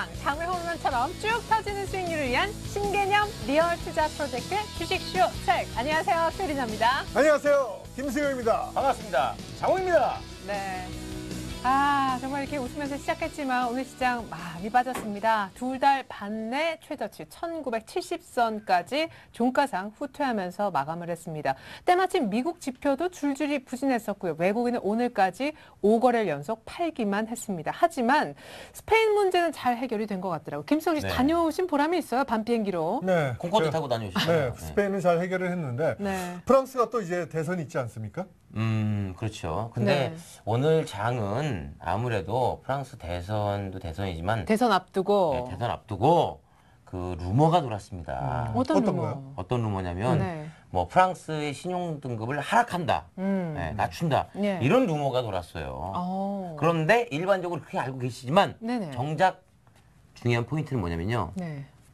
빵빵 장외 홈런처럼 쭉 터지는 수익률을 위한 신개념 리얼 투자 프로젝트 주식쇼 책. 안녕하세요, 최리나입니다. 안녕하세요, 김수영입니다. 반갑습니다. 장호입니다. 네. 정말 이렇게 웃으면서 시작했지만 오늘 시장 많이 빠졌습니다. 2달 반 내 최저치 1970선까지 종가상 후퇴하면서 마감을 했습니다. 때마침 미국 지표도 줄줄이 부진했었고요. 외국인은 오늘까지 5거래일 연속 팔기만 했습니다. 하지만 스페인 문제는 잘 해결이 된 것 같더라고요. 김수영 씨 다녀오신 보람이 있어요, 밤 비행기로. 네, 콩코드 타고 다녀오셨어요. 네, 스페인은 잘 해결을 했는데 프랑스가 또 이제 대선이 있지 않습니까? 그렇죠. 근데 오늘 장은 아무래도 프랑스 대선도 대선이지만 대선 앞두고 대선 앞두고 그 루머가 돌았습니다. 어떤 루머? 거요? 어떤 루머냐면 뭐 프랑스의 신용 등급을 하락한다, 낮춘다 이런 루머가 돌았어요. 그런데 일반적으로 그렇게 알고 계시지만 정작 중요한 포인트는 뭐냐면요.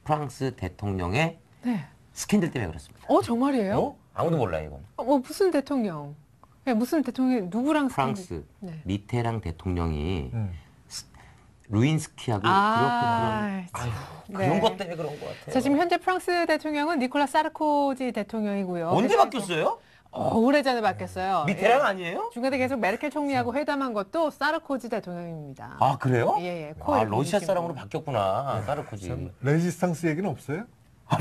프랑스 대통령의 스캔들 때문에 그렇습니다. 정말이에요? 아무도 몰라요 이건. 무슨 대통령? 무슨 대통령 누구랑 프랑스 미테랑 대통령이 루인스키하고 그런 것 때문에 그런 것 같아요. 자, 지금 현재 프랑스 대통령은 니콜라 사르코지 대통령이고요. 언제 바뀌었어요? 오래전에 바뀌었어요. 미테랑 아니에요? 중간에 계속 메르켈 총리하고 회담한 것도 사르코지 대통령입니다. 아, 그래요? 예. 러시아 사람으로 바뀌었구나, 사르코지. 레지스탕스 얘기는 없어요?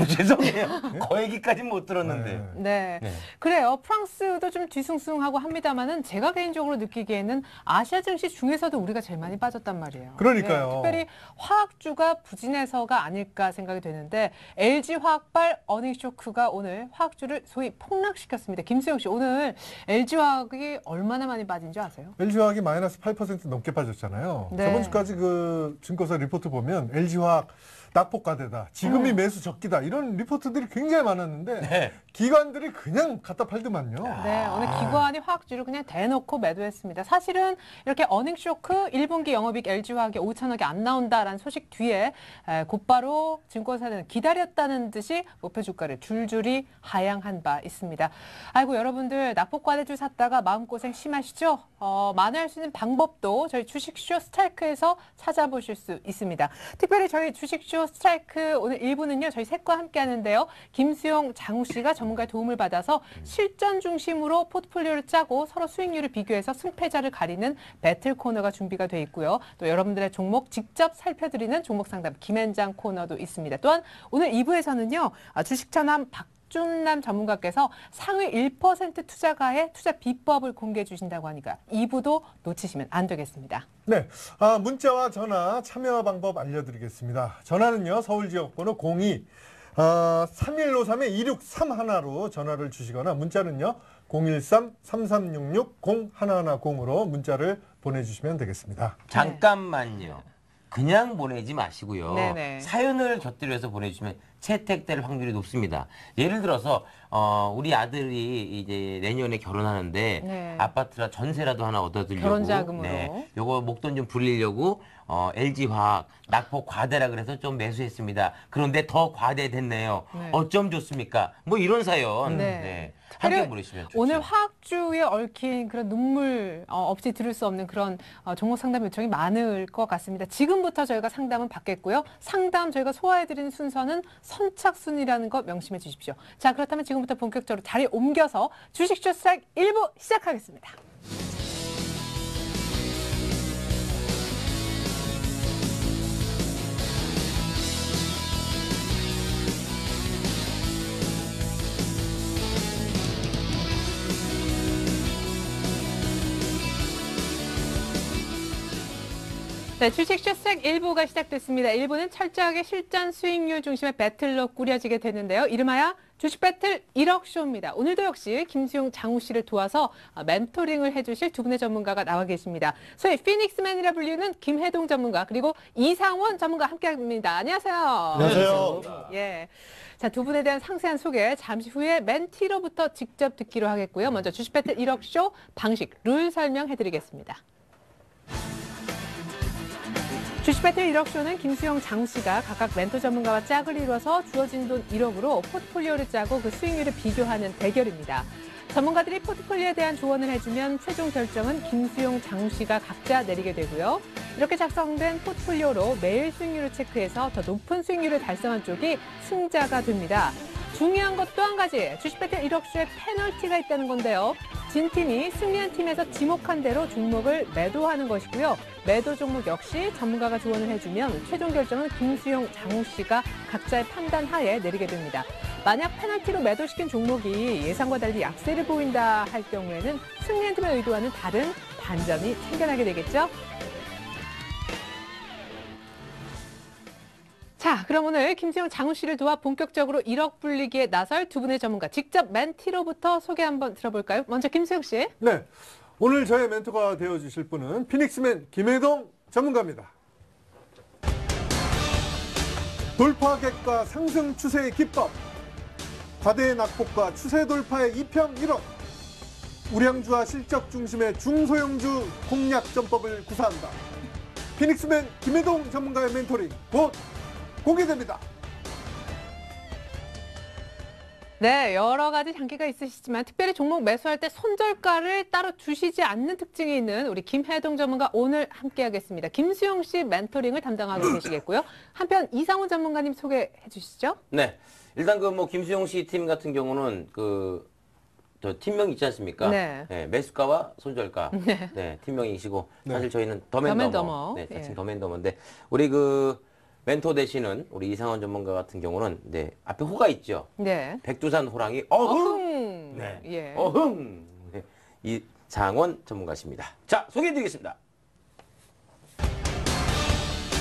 죄송해요. 그 얘기까지는 못 들었는데. 네. 그래요. 프랑스도 좀 뒤숭숭하고 합니다만은 제가 개인적으로 느끼기에는 아시아 증시 중에서도 우리가 제일 많이 빠졌단 말이에요. 그러니까요. 특별히 화학주가 부진해서가 아닐까 생각이 되는데 LG 화학발 어닝 쇼크가 오늘 화학주를 소위 폭락시켰습니다. 김수영 씨, 오늘 LG 화학이 얼마나 많이 빠진 줄 아세요? LG 화학이 마이너스 8% 넘게 빠졌잖아요. 저번 주까지 그 증거사 리포트 보면 LG 화학 낙폭과대다, 지금이 매수 적기다, 이런 리포트들이 굉장히 많았는데 기관들이 그냥 갖다 팔더만요. 네, 오늘 기관이 화학주를 그냥 대놓고 매도했습니다. 사실은 이렇게 어닝쇼크 1분기 영업이익 LG화학이 5천억이 안 나온다라는 소식 뒤에 곧바로 증권사는 기다렸다는 듯이 목표 주가를 줄줄이 하향한 바 있습니다. 아이고, 여러분들 낙폭과대주 샀다가 마음고생 심하시죠? 만회할 수 있는 방법도 저희 주식쇼 스트라이크에서 찾아보실 수 있습니다. 특별히 저희 주식쇼 스트라이크 오늘 1부는요, 저희 셋과 함께 하는데요. 김수영, 장우 씨가 전문가의 도움을 받아서 실전 중심으로 포트폴리오를 짜고 서로 수익률을 비교해서 승패자를 가리는 배틀 코너가 준비가 돼 있고요. 또 여러분들의 종목 직접 살펴드리는 종목 상담 김현장 코너도 있습니다. 또한 오늘 2부에서는요, 주식천함 박준남 전문가께서 상위 1% 투자가의 투자 비법을 공개해 주신다고 하니까 2부도 놓치시면 안 되겠습니다. 네, 문자와 전화 참여 방법 알려드리겠습니다. 전화는요, 서울 지역번호 3153-2631로 전화를 주시거나 문자는요 013-3366-0110으로 문자를 보내주시면 되겠습니다. 잠깐만요. 그냥 보내지 마시고요. 사연을 곁들여서 보내주시면 채택될 확률이 높습니다. 예를 들어서 우리 아들이 이제 내년에 결혼하는데 아파트라 전세라도 하나 얻어들려고 결혼자금으로 요거 목돈 좀 불리려고 LG화학 낙폭 과대라 그래서 좀 매수했습니다. 그런데 더 과대됐네요. 어쩜 좋습니까? 뭐 이런 사연 함께 보내시면 좋죠. 오늘 화학주에 얽힌 그런 눈물 없이 들을 수 없는 그런 종목 상담 요청이 많을 것 같습니다. 지금부터 저희가 상담은 받겠고요. 상담 저희가 소화해드리는 순서는 선착순이라는 거 명심해 주십시오. 자, 그렇다면 지금부터 본격적으로 자리 옮겨서 주식쇼 스트라이크 1부 시작하겠습니다. 네, 주식쇼 스트라이크 1부가 시작됐습니다. 1부는 철저하게 실전 수익률 중심의 배틀로 꾸려지게 되는데요. 이름하여 주식 배틀 1억 쇼입니다. 오늘도 역시 김수용, 장우 씨를 도와서 멘토링을 해주실 두 분의 전문가가 나와 계십니다. 소위 피닉스맨이라 불리는 김혜동 전문가 그리고 이상원 전문가 함께합니다. 안녕하세요. 안녕하세요. 예. 자, 두 분에 대한 상세한 소개 잠시 후에 멘티로부터 직접 듣기로 하겠고요. 먼저 주식 배틀 1억 쇼 방식, 룰 설명해드리겠습니다. 주식배틀 1억쇼는 김수영, 장씨가 각각 멘토 전문가와 짝을 이뤄서 주어진 돈 1억으로 포트폴리오를 짜고 그 수익률을 비교하는 대결입니다. 전문가들이 포트폴리오에 대한 조언을 해주면 최종 결정은 김수용, 장씨가 각자 내리게 되고요. 이렇게 작성된 포트폴리오로 매일 수익률을 체크해서 더 높은 수익률을 달성한 쪽이 승자가 됩니다. 중요한 것 또 한 가지, 주식 배틀 1억 주의 페널티가 있다는 건데요. 진 팀이 승리한 팀에서 지목한 대로 종목을 매도하는 것이고요. 매도 종목 역시 전문가가 조언을 해주면 최종 결정은 김수용, 장우 씨가 각자의 판단 하에 내리게 됩니다. 만약 페널티로 매도시킨 종목이 예상과 달리 약세를 보인다 할 경우에는 승리한 팀의 의도와는 다른 반전이 생겨나게 되겠죠. 자, 그럼 오늘 김수용, 장우 씨를 도와 본격적으로 1억 불리기에 나설 두 분의 전문가 직접 멘티로부터 소개 한번 들어볼까요? 먼저 김수용 씨. 네, 오늘 저의 멘토가 되어주실 분은 피닉스맨 김혜동 전문가입니다. 돌파객과 상승 추세의 기법, 과대 낙폭과 추세 돌파의 2평 1억, 우량주와 실적 중심의 중소형주 공략 전법을 구사한다. 피닉스맨 김혜동 전문가의 멘토링 곧 공개됩니다. 네, 여러 가지 장기가 있으시지만 특별히 종목 매수할 때 손절가를 따로 두시지 않는 특징이 있는 우리 김혜동 전문가 오늘 함께하겠습니다. 김수용 씨 멘토링을 담당하고 계시겠고요. 한편 이상훈 전문가님 소개해 주시죠. 네, 일단 그 뭐 김수용 씨 팀 같은 경우는 저 팀명 있지 않습니까? 네. 네, 매수가와 손절가. 네, 팀명이시고 사실 저희는 더맨더머. 네, 자칭 더맨더머인데 우리 그 멘토 되시는 우리 이상원 전문가 같은 경우는 네, 앞에 호가 있죠. 네. 백두산 호랑이 어흥. 네. 예. 어흥. 네, 이상원 전문가십니다. 자, 소개해 드리겠습니다.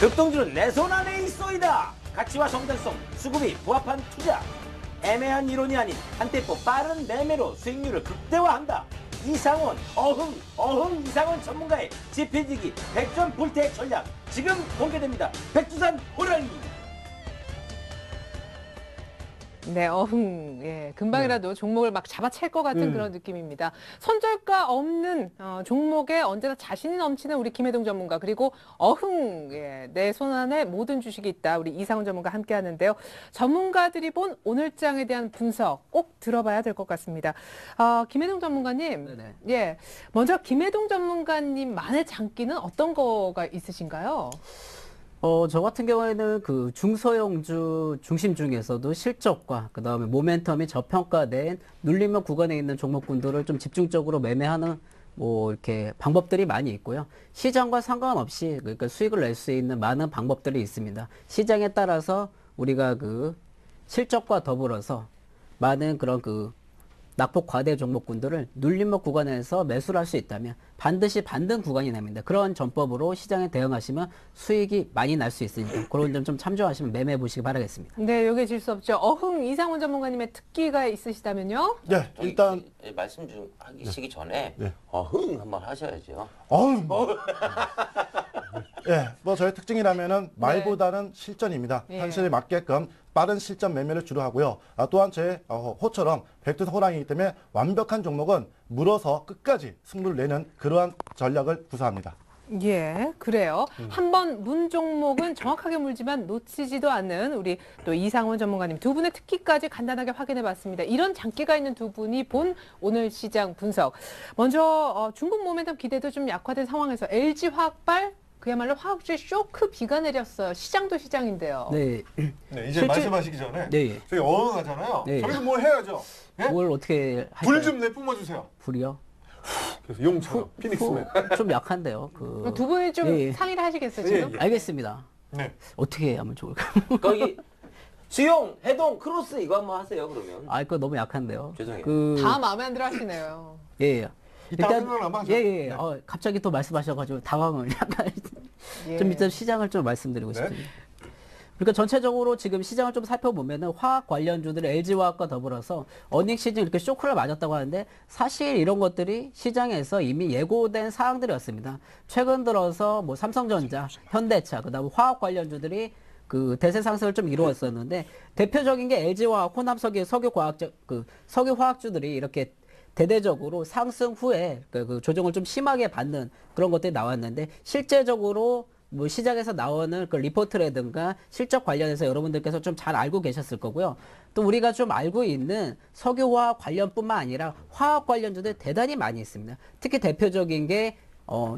급등주는 내 손 안에 있어이다. 가치와 성장성, 수급이 부합한 투자. 애매한 이론이 아닌 한테포 빠른 매매로 수익률을 극대화한다. 이상원, 어흥 이상원 전문가의 지피지기 백전 불태 전략 지금 공개됩니다. 백두산 호랑이. 네, 어흥. 예, 금방이라도 종목을 막 잡아챌 것 같은 그런 느낌입니다. 손절가 없는 종목에 언제나 자신이 넘치는 우리 김혜동 전문가, 그리고 어흥, 예, 내 손 안에 모든 주식이 있다. 우리 이상훈 전문가 함께 하는데요. 전문가들이 본 오늘장에 대한 분석 꼭 들어봐야 될 것 같습니다. 김혜동 전문가님. 네네. 예, 먼저 김혜동 전문가님만의 장기는 어떤 거가 있으신가요? 저 같은 경우에는 그 중소형주 중심 중에서도 실적과 그 다음에 모멘텀이 저평가된 눌림목 구간에 있는 종목군들을 좀 집중적으로 매매하는 뭐 이렇게 방법들이 많이 있고요. 시장과 상관없이 그러니까 수익을 낼 수 있는 많은 방법들이 있습니다. 시장에 따라서 우리가 그 실적과 더불어서 많은 그런 그 낙폭 과대 종목군들을 눌림목 구간에서 매수를 할 수 있다면 반드시 반등 구간이 납니다. 그런 전법으로 시장에 대응하시면 수익이 많이 날 수 있으니까 그런 점 좀 참조하시면 매매해 보시기 바라겠습니다. 네, 여기에 질 수 없죠. 어흥 이상훈 전문가님의 특기가 있으시다면요? 네, 일단 말씀 좀 하시기 전에 네. 어흥 한번 하셔야죠. 예, 뭐 저의 특징이라면은 말보다는 실전입니다. 예. 현실에 맞게끔 빠른 실전 매매를 주로 하고요. 또한 제 호처럼 백두산 호랑이이기 때문에 완벽한 종목은 물어서 끝까지 승부를 내는 그러한 전략을 구사합니다. 예, 그래요. 한번 문 종목은 정확하게 물지만 놓치지도 않는 우리 또 이상원 전문가님 두 분의 특기까지 간단하게 확인해 봤습니다. 이런 장기가 있는 두 분이 본 오늘 시장 분석. 먼저 중국 모멘텀 기대도 좀 약화된 상황에서 LG화학발 그야말로 화학주의 쇼크 비가 내렸어요. 시장도 시장인데요. 네. 네, 이제 말씀하시기 전에 네. 저희 어흥하잖아요. 네. 저희도 뭘 해야죠. 예? 뭘 어떻게 할까요? 불 좀 내뿜어주세요. 불이요? 그래서 용처럼 피닉스맨. 좀 약한데요. 두 분이 좀 예. 상의를 하시겠어요, 예, 지금? 예. 알겠습니다. 네. 어떻게 하면 좋을까요? 거기 수용, 해동, 크로스 이거 한번 하세요 그러면. 그거 너무 약한데요. 죄송해요. 다 마음에 안 들어 하시네요. 예. 이따 생각나면 하죠. 예. 갑자기 또 말씀하셔가지고 당황을 약간 예. 좀 일단 시장을 좀 말씀드리고 네. 싶습니다. 그러니까 전체적으로 지금 시장을 좀 살펴보면은 화학 관련주들의 LG화학과 더불어서 어닝 시즌 이렇게 쇼크를 맞았다고 하는데 사실 이런 것들이 시장에서 이미 예고된 사항들이었습니다. 최근 들어서 뭐 삼성전자, 현대차, 그다음에 화학 관련주들이 그 대세 상승을 좀 이루었었는데 대표적인 게 LG화학, 호남석유, 석유화학주들이 이렇게 대대적으로 상승 후에 그 조정을 좀 심하게 받는 그런 것들이 나왔는데 실제적으로 뭐 시장에서 나오는 그 리포트라든가 실적 관련해서 여러분들께서 좀 잘 알고 계셨을 거고요. 또 우리가 좀 알고 있는 석유화학 관련뿐만 아니라 화학 관련주들 대단히 많이 있습니다. 특히 대표적인 게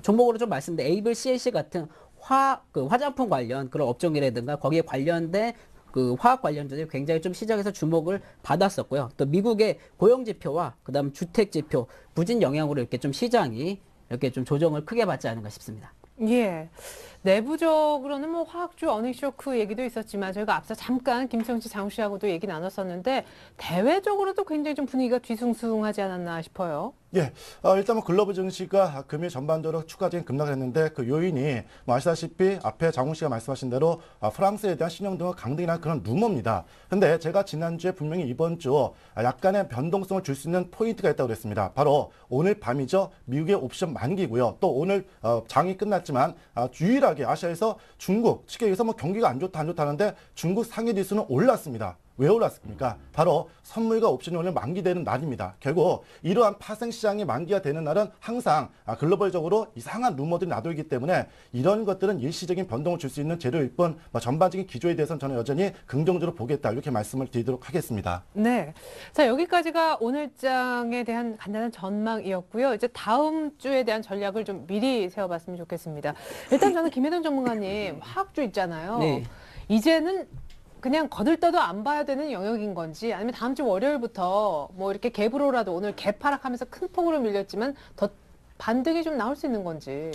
종목으로 좀 말씀드린 에이블 CLC 같은 화장품 관련 그런 업종이라든가 거기에 관련된 그 화학 관련주들이 굉장히 좀 시장에서 주목을 받았었고요. 또 미국의 고용 지표와 그다음 주택 지표 부진 영향으로 이렇게 좀 시장이 이렇게 좀 조정을 크게 받지 않은가 싶습니다. 예. 내부적으로는 뭐 화학주 어닝 쇼크 얘기도 있었지만 저희가 앞서 잠깐 김수영 씨, 장우 씨하고도 얘기 나눴었는데 대외적으로도 굉장히 좀 분위기가 뒤숭숭하지 않았나 싶어요. 예, 일단 뭐 글로벌 증시가 금일 전반적으로 추가적인 급락을 했는데 그 요인이 뭐 아시다시피 앞에 장훈 씨가 말씀하신 대로 프랑스에 대한 신용 등의 강등이라는 그런 루머입니다. 근데 제가 지난주에 분명히 이번 주 약간의 변동성을 줄 수 있는 포인트가 있다고 그랬습니다. 바로 오늘 밤이죠. 미국의 옵션 만기고요. 또 오늘 장이 끝났지만 유일하게 아시아에서 중국 쉽게 얘기해서 뭐 경기가 안 좋다 하는데 중국 상해 지수는 올랐습니다. 왜 올랐습니까? 바로 선물과 옵션이 오늘 만기되는 날입니다. 결국 이러한 파생시장이 만기가 되는 날은 항상 글로벌적으로 이상한 루머들이 나돌기 때문에 이런 것들은 일시적인 변동을 줄 수 있는 재료일 뿐 전반적인 기조에 대해서는 저는 여전히 긍정적으로 보겠다 이렇게 말씀을 드리도록 하겠습니다. 네. 자, 여기까지가 오늘장에 대한 간단한 전망이었고요. 이제 다음 주에 대한 전략을 좀 미리 세워봤으면 좋겠습니다. 일단 저는 김혜동 전문가님 화학주 있잖아요. 네. 이제는 그냥 거들떠도 안 봐야 되는 영역인 건지 아니면 다음 주 월요일부터 뭐 이렇게 갭으로라도 오늘 갭하락하면서 큰 폭으로 밀렸지만 더 반등이 좀 나올 수 있는 건지.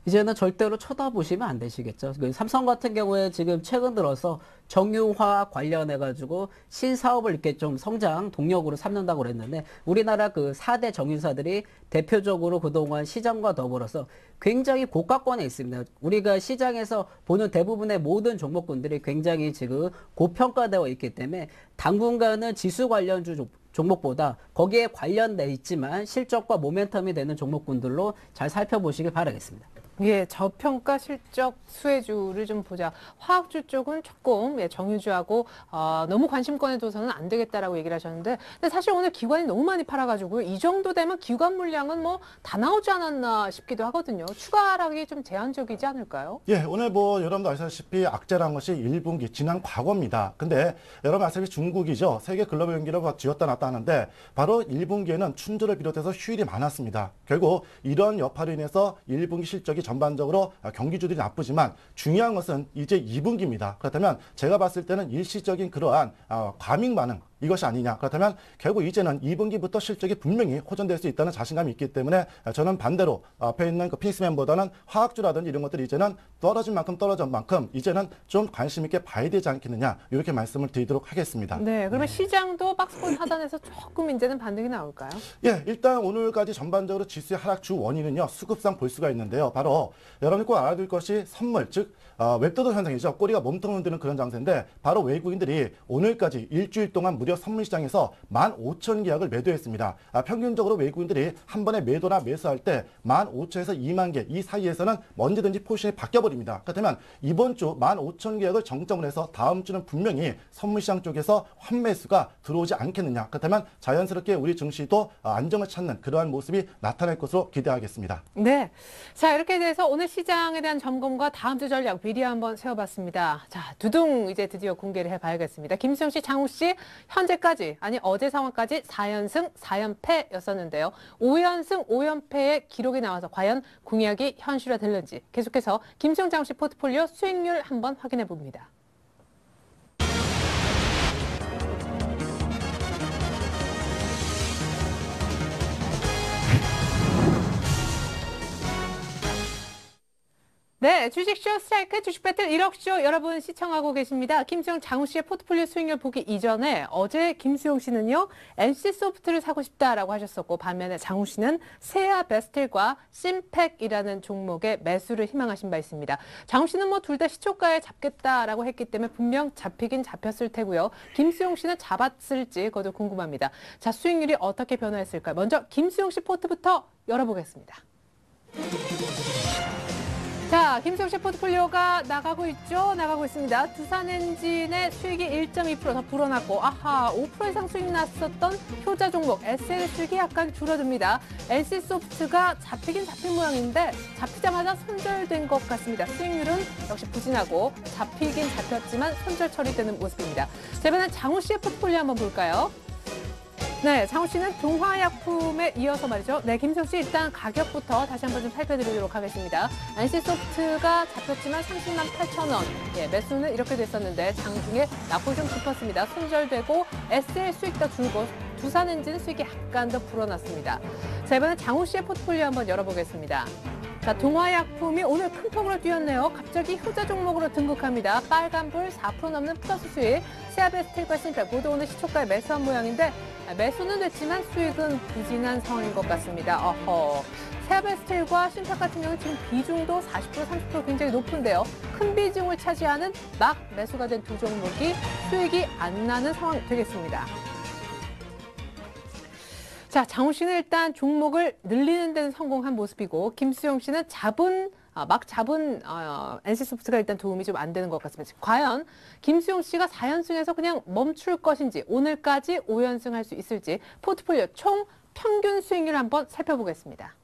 이제는 절대로 쳐다보시면 안 되시겠죠. 삼성 같은 경우에 지금 최근 들어서 정유화학 관련해가지고 신사업을 이렇게 좀 성장 동력으로 삼는다고 그랬는데 우리나라 그 4대 정유사들이 대표적으로 그동안 시장과 더불어서 굉장히 고가권에 있습니다. 우리가 시장에서 보는 대부분의 모든 종목군들이 굉장히 지금 고평가되어 있기 때문에 당분간은 지수 관련주 종목보다 거기에 관련돼 있지만 실적과 모멘텀이 되는 종목군들로 잘 살펴보시길 바라겠습니다. 예, 저평가 실적 수혜주를 좀 보자. 화학주 쪽은 조금 정유주하고 너무 관심권에 둬서는 안 되겠다라고 얘기를 하셨는데 근데 사실 오늘 기관이 너무 많이 팔아가지고 이 정도 되면 기관 물량은 뭐 다 나오지 않았나 싶기도 하거든요. 추가 하락이 좀 제한적이지 않을까요? 예, 오늘 뭐 여러분도 아시다시피 악재란 것이 1분기 지난 과거입니다. 근데 여러분 아시다시피 중국이죠. 세계 글로벌 경기를 쥐었다 놨다 하는데 바로 1분기에는 춘절을 비롯해서 휴일이 많았습니다. 결국 이런 여파로 인해서 1분기 실적이 전반적으로 경기주들이 나쁘지만 중요한 것은 이제 2분기입니다. 그렇다면 제가 봤을 때는 일시적인 그러한 과민 반응 이것이 아니냐. 그렇다면 결국 이제는 2분기부터 실적이 분명히 호전될 수 있다는 자신감이 있기 때문에 저는 반대로 앞에 있는 그 피닉스맨보다는 화학주라든지 이런 것들이 이제는 떨어진 만큼 이제는 좀 관심 있게 봐야 되지 않겠느냐. 이렇게 말씀을 드리도록 하겠습니다. 네, 그러면 시장도 박스권 하단에서 조금 이제는 반등이 나올까요? 예, 일단 오늘까지 전반적으로 지수의 하락 주 원인은요. 수급상 볼 수가 있는데요. 바로 여러분이 꼭 알아둘 것이 선물, 즉 웹도도 현상이죠. 꼬리가 몸통 흔드는 그런 장세인데 바로 외국인들이 오늘까지 일주일 동안 무려 선물 시장에서 15,000 계약을 매도했습니다. 평균적으로 외국인들이 한 번에 매도나 매수할 때 15,000에서 2만 개 이 사이에서는 언제든지 포지션이 바뀌어버립니다. 그렇다면 이번 주 15,000 계약을 정점으로 해서 다음 주는 분명히 선물 시장 쪽에서 환매수가 들어오지 않겠느냐. 그렇다면 자연스럽게 우리 증시도 안정을 찾는 그러한 모습이 나타날 것으로 기대하겠습니다. 네. 자, 이렇게 돼서 오늘 시장에 대한 점검과 다음 주 전략 미리 한번 세워봤습니다. 자, 두둥 이제 드디어 공개를 해봐야겠습니다. 김수영 씨, 장우 씨, 현재까지, 아니 어제 상황까지 4연승 4연패였었는데요. 5연승 5연패의 기록이 나와서 과연 공약이 현실화될는지 계속해서 김수영, 장우 씨 포트폴리오 수익률 한번 확인해 봅니다. 네, 주식쇼 스트라이크 주식배틀 1억쇼 여러분 시청하고 계십니다. 김수영, 장우 씨의 포트폴리오 수익률 보기 이전에 어제 김수영 씨는요, NC소프트를 사고 싶다라고 하셨었고 반면에 장우 씨는 세아베스텔과 심팩이라는 종목의 매수를 희망하신 바 있습니다. 장우 씨는 뭐 둘 다 시초가에 잡겠다라고 했기 때문에 분명 잡히긴 잡혔을 테고요. 김수영 씨는 잡았을지 그것도 궁금합니다. 자, 수익률이 어떻게 변화했을까요? 먼저 김수영 씨 포트부터 열어보겠습니다. 자, 김수영 씨 포트폴리오가 나가고 있죠? 나가고 있습니다. 두산엔진의 수익이 1.2% 더 불어났고, 아하, 5% 이상 수익 났었던 효자 종목 SL 수익이 약간 줄어듭니다. NC소프트가 잡히긴 잡힌 모양인데 잡히자마자 손절된 것 같습니다. 수익률은 역시 부진하고 잡히긴 잡혔지만 손절 처리되는 모습입니다. 자, 이번엔 장우 씨의 포트폴리오 한번 볼까요? 네, 장우 씨는 동화약품에 이어서 말이죠. 네, 김수영 씨 일단 가격부터 다시 한번 좀 살펴드리도록 하겠습니다. NC소프트가 잡혔지만 30만 8천 원. 예, 매수는 이렇게 됐었는데 장중에 낙폭이 좀 깊었습니다. 손절되고 SL 수익도 줄고 두산엔진 수익이 약간 더 불어났습니다. 자, 이번엔 장우 씨의 포트폴리오 한번 열어보겠습니다. 자, 동화약품이 오늘 큰 폭으로 뛰었네요. 갑자기 효자 종목으로 등극합니다. 빨간불 4% 넘는 플러스 수익. 세아베스텔과 신팩 모두 오늘 시초가에 매수한 모양인데 매수는 됐지만 수익은 부진한 상황인 것 같습니다. 어허. 세아베스텔과 신팩 같은 경우는 지금 비중도 40% 30% 굉장히 높은데요. 큰 비중을 차지하는 막 매수가 된 두 종목이 수익이 안 나는 상황이 되겠습니다. 자, 장우 씨는 일단 종목을 늘리는 데는 성공한 모습이고 김수영 씨는 막 잡은 NC소프트가 일단 도움이 좀 안 되는 것 같습니다. 과연 김수영 씨가 4연승에서 그냥 멈출 것인지 오늘까지 5연승 할 수 있을지 포트폴리오 총 평균 수익률 한번 살펴보겠습니다.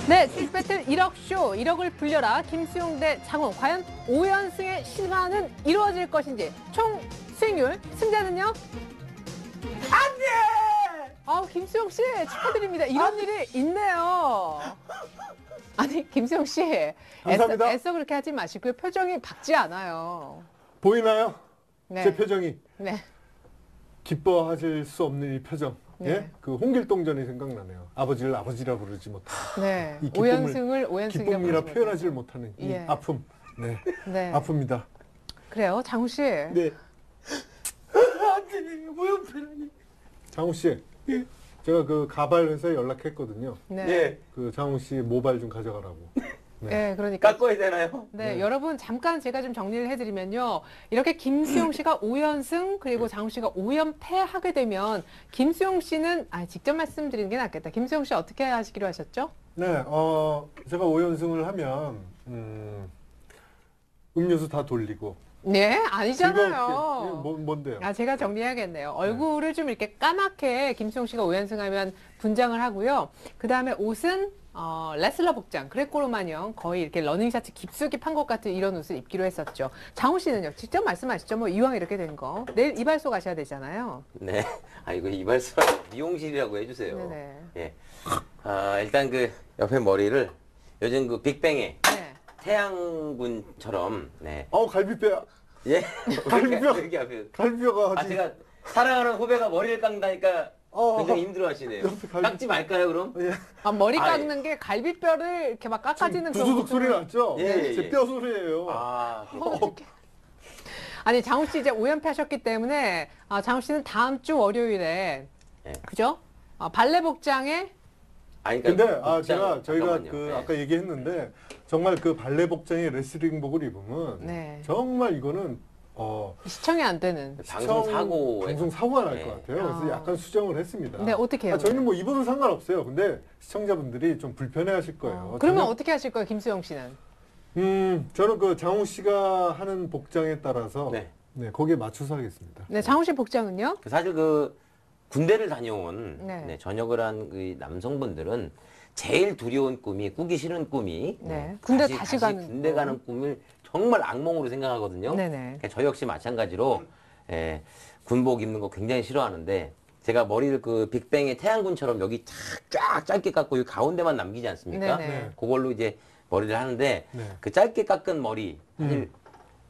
네, 주식 배틀 1억 쇼, 1억을 불려라. 김수용 대 장훈. 과연 5연승의 신화는 이루어질 것인지 총 수익률 승자는요? 안 돼! 김수영 씨 축하드립니다. 이런 일이 있네요. 아니, 김수영 씨. 감사합니다. 애써 그렇게 하지 마시고요. 표정이 밝지 않아요. 보이나요? 네. 제 표정이. 네. 기뻐하실 수 없는 이 표정. 네. 예? 그 홍길동전이 생각나네요. 아버지를 아버지라 부르지 못하는. 네. 이 기쁨을 5연승이라 기쁨이라 표현하지 못하는 이 예. 아픔. 네. 네. 아픕니다. 그래요, 장우 씨. 네. 안돼 모형패라니. 장우 씨. 제가 그 가발 회사에 연락했거든요. 네. 네. 그 장우 씨 모발 좀 가져가라고. 네, 그러니까. 깎아야 되나요? 네, 여러분 잠깐 제가 좀 정리를 해드리면요. 이렇게 김수용 씨가 5연승 그리고 장우 씨가 5연패 하게 되면 김수용 씨는 직접 말씀드리는 게 낫겠다. 김수용 씨 어떻게 하시기로 하셨죠? 네, 제가 5연승을 하면 음료수 다 돌리고. 네, 아니잖아요. 즐겁게. 뭔데요? 제가 정리해야겠네요. 얼굴을 좀 이렇게 까맣게 김수용 씨가 5연승하면 분장을 하고요. 그 다음에 옷은 레슬러 복장, 그레코로마뇽 거의 이렇게 러닝셔츠 깊숙이 판 것 같은 이런 옷을 입기로 했었죠. 장우 씨는요? 직접 말씀하시죠. 뭐 이왕 이렇게 된 거. 내일 이발소 가셔야 되잖아요. 네. 이거 이발소라고 미용실이라고 해주세요. 네네. 예. 일단 그 옆에 머리를 요즘 그 빅뱅의 네. 태양군처럼 네. 갈비뼈야. 예. 갈비뼈. 여기 앞에. 갈비뼈가 제가 사랑하는 후배가 머리를 깎는다니까 굉장히 힘들어하시네요. 깎지 말까요, 그럼? 예. 머리 깎는 게 갈비뼈를 이렇게 막 깎아지는 그런 두두둑 소리 났죠? 예. 제 뼈 소리예요. 아니, 장우 씨 이제 5연패 하셨기 때문에 장우 씨는 다음 주 월요일에 예. 그죠? 발레 복장에 근데 저희가 잠깐만요. 그 네. 아까 얘기했는데 정말 그 발레 복장에 레슬링복을 입으면 네. 정말 이거는 시청이 안 되는. 방송 사고가 날 네. 것 같아요. 그래서 약간 수정을 했습니다. 네, 어떻게 해요? 저희는 뭐 입어도 상관없어요. 근데 시청자분들이 좀 불편해하실 거예요. 그러면 어떻게 하실 거예요, 김수영 씨는? 저는 그 장우 씨가 하는 복장에 따라서 네. 거기에 맞춰서 하겠습니다. 네, 장우 씨 복장은요? 사실 그 군대를 다녀온 네. 전역을 한 그 남성분들은 제일 두려운 꿈이 꾸기 싫은 꿈이 네. 군대 다시 가는 군대 가는 꿈을 정말 악몽으로 생각하거든요. 네네. 그러니까 저 역시 마찬가지로 군복 입는 거 굉장히 싫어하는데 제가 머리를 그 빅뱅의 태양군처럼 여기 쫙 짧게 깎고 이 가운데만 남기지 않습니까? 네네. 그걸로 이제 머리를 하는데 네. 그 짧게 깎은 머리 사실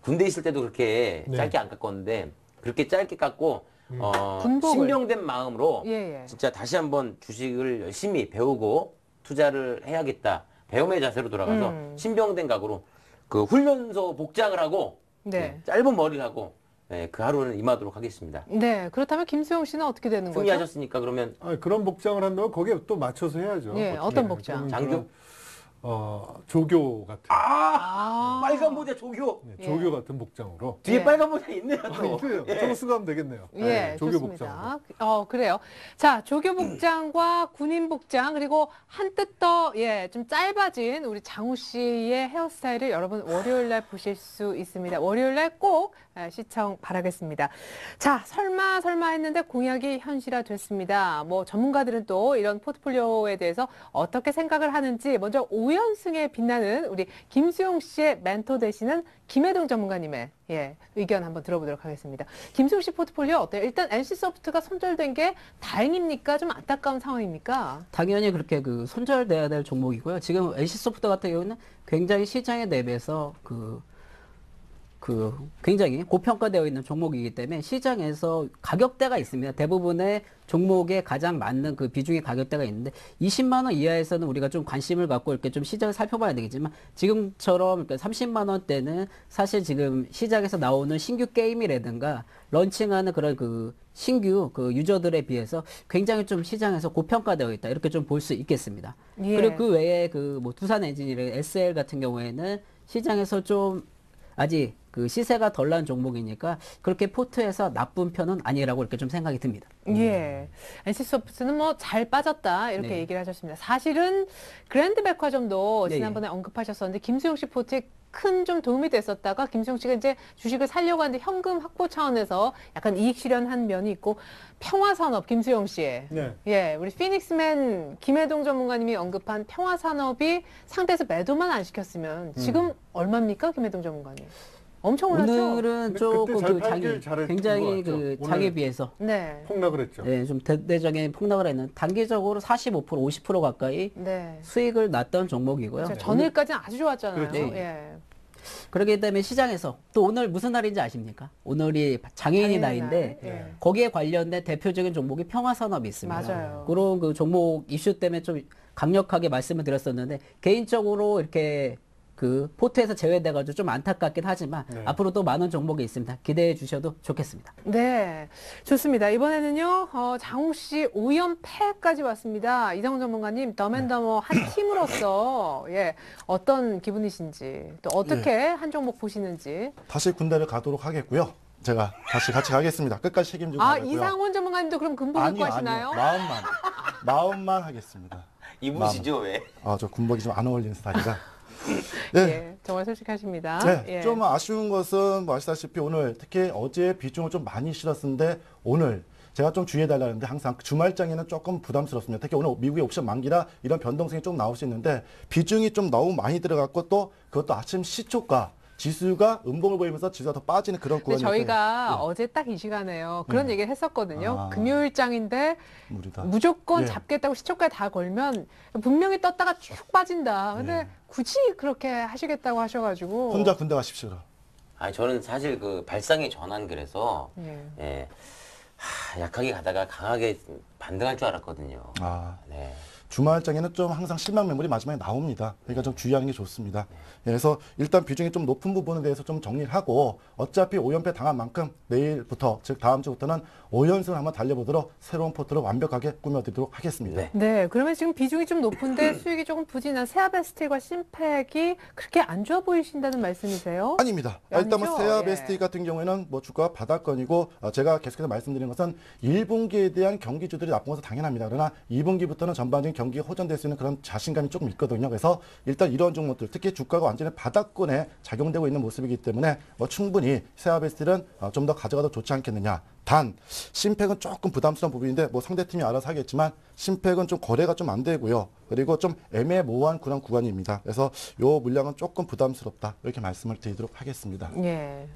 군대 있을 때도 그렇게 네. 짧게 안 깎았는데 그렇게 짧게 깎고 군복을. 신병된 마음으로 예. 진짜 다시 한번 주식을 열심히 배우고 투자를 해야겠다. 배움의 자세로 돌아가서 신병된 각오로 그 훈련소 복장을 하고 네. 짧은 머리를 하고 그 하루는 임하도록 하겠습니다. 네, 그렇다면 김수영 씨는 어떻게 되는 거죠? 승리하셨으니까 그러면 그런 복장을 한다면 거기에 또 맞춰서 해야죠. 예, 어떤 복장? 장교? 조교 같은 빨간 모자 조교. 네, 조교 같은 복장으로 뒤에 예. 빨간 모자 있네요. 또. 있어요. 저거 쓰고 하면 되겠네요. 예, 조교 좋습니다. 복장으로. 그래요. 자, 조교 복장과 군인 복장, 그리고 한뜻 더, 좀 짧아진 우리 장우 씨의 헤어스타일을 여러분 월요일 날 보실 수 있습니다. 월요일 날 꼭 시청 바라겠습니다. 자, 설마 했는데 공약이 현실화 됐습니다. 뭐 전문가들은 또 이런 포트폴리오에 대해서 어떻게 생각을 하는지 먼저 5연승에 빛나는 우리 김수용 씨의 멘토 되시는 김혜동 전문가님의 의견 한번 들어보도록 하겠습니다. 김수용 씨 포트폴리오 어때요? 일단 NC소프트가 손절된 게 다행입니까? 좀 안타까운 상황입니까? 당연히 그렇게 손절돼야 될 종목이고요. 지금 NC소프트 같은 경우는 굉장히 시장에 대비해서 굉장히 고평가되어 있는 종목이기 때문에 시장에서 가격대가 있습니다. 대부분의 종목에 가장 맞는 그 비중의 가격대가 있는데 20만 원 이하에서는 우리가 좀 관심을 갖고 이렇게 좀 시장을 살펴봐야 되겠지만 지금처럼 30만 원대는 사실 지금 시장에서 나오는 신규 게임이라든가 런칭하는 그런 신규 유저들에 비해서 굉장히 좀 시장에서 고평가되어 있다. 이렇게 좀 볼 수 있겠습니다. 예. 그리고 그 외에 두산 엔지니어링 SL 같은 경우에는 시장에서 좀 아직 시세가 덜 난 종목이니까 그렇게 포트에서 나쁜 편은 아니라고 이렇게 좀 생각이 듭니다. 예. NC소프트는 뭐 잘 빠졌다 이렇게 네. 얘기를 하셨습니다. 사실은 그랜드 백화점도 네, 지난번에 언급하셨었는데 김수용 씨 포트에 큰 좀 도움이 됐었다가 김수용 씨가 이제 주식을 살려고 하는데 현금 확보 차원에서 약간 이익 실현한 면이 있고 평화산업 김수용 씨. 네. 예, 우리 피닉스맨 김혜동 전문가님이 언급한 평화산업이 상대에서 매도만 안 시켰으면 지금 얼마입니까 김혜동 전문가님? 엄청 올랐죠? 오늘은 근데 조금 그때 잘 팔길 잘했던 굉장히 것 같죠? 장에 오늘 비해서 네. 폭락을 했죠. 좀 대대적인 폭락을 했는 단기적으로 45% 50% 가까이 네. 수익을 났던 종목이고요. 그렇죠. 전일까지는 아주 좋았잖아요. 그렇죠. 예. 그렇기 때문에 시장에서 또 오늘 무슨 날인지 아십니까? 오늘이 장애인의 날인데 날. 예. 거기에 관련된 대표적인 종목이 평화산업이 있습니다. 맞아요. 그런 종목 이슈 때문에 좀 강력하게 말씀을 드렸었는데 개인적으로 이렇게 포트에서 제외돼가지고 좀 안타깝긴 하지만 네. 앞으로 또 많은 종목이 있습니다. 기대해 주셔도 좋겠습니다. 네, 좋습니다. 이번에는요, 장우 씨 5연패까지 왔습니다. 이상훈 전문가님, 더맨더머 한 팀으로서, 어떤 기분이신지, 또 어떻게 한 종목 보시는지. 다시 군대를 가도록 하겠고요. 제가 다시 같이 가겠습니다. 끝까지 책임지고 가고요. 이상훈 전문가님도 그럼 군복입고 하시나요? 마음만 하겠습니다. 입으시죠 왜? 저 군복이 좀 안 어울리는 스타일이라. 네, 정말 솔직하십니다. 네, 좀 아쉬운 것은 아시다시피 오늘 특히 어제 비중을 좀 많이 실었는데 오늘 제가 좀 주의해달라는데 항상 주말장에는 조금 부담스럽습니다. 특히 오늘 미국의 옵션 만기라 이런 변동성이 좀 나올 수 있는데 비중이 좀 너무 많이 들어갔고 또 그것도 아침 시초가 지수가 음봉을 보이면서 지수가 더 빠지는 그런 근데 구간이 저희가 어제 딱 이 시간에요. 그런 얘기를 했었거든요. 금요일장인데 무리다. 무조건 예. 잡겠다고 시초가에 다 걸면 분명히 떴다가 쭉 빠진다. 근데 굳이 그렇게 하시겠다고 하셔가지고. 혼자 군대 가십시오. 그럼. 아니 저는 사실 발상의 전환그래서 약하게 가다가 강하게 반등할 줄 알았거든요. 네. 주말장에는 좀 항상 실망 매물이 마지막에 나옵니다. 그러니까 좀 주의하는 게 좋습니다. 그래서 일단 비중이 좀 높은 부분에 대해서 좀 정리를 하고 어차피 5연패 당한 만큼 내일부터 즉 다음 주부터는 5연승을 한번 달려보도록 새로운 포트를 완벽하게 꾸며드리도록 하겠습니다. 네, 그러면 지금 비중이 좀 높은데 수익이 조금 부진한 세아베스틸과 심팩이 그렇게 안 좋아 보이신다는 말씀이세요? 아닙니다. 일단 세아베스티 같은 경우에는 주가가 바닥권이고 제가 계속해서 말씀드리는 것은 1분기에 대한 경기주들이 나쁜 것은 당연합니다. 그러나 2분기부터는 전반적인 경기가 호전될 수 있는 그런 자신감이 조금 있거든요. 그래서 일단 이런 종목들 특히 주가가 완전히 바닥권에 작용되고 있는 모습이기 때문에 충분히 세아베스틸은 좀 더 가져가도 좋지 않겠느냐. 단 심팩은 조금 부담스러운 부분인데 상대팀이 알아서 하겠지만 심팩은 좀 거래가 좀 안 되고요. 그리고 좀 애매모호한 그런 구간입니다. 그래서 요 물량은 조금 부담스럽다 이렇게 말씀을 드리도록 하겠습니다. 예.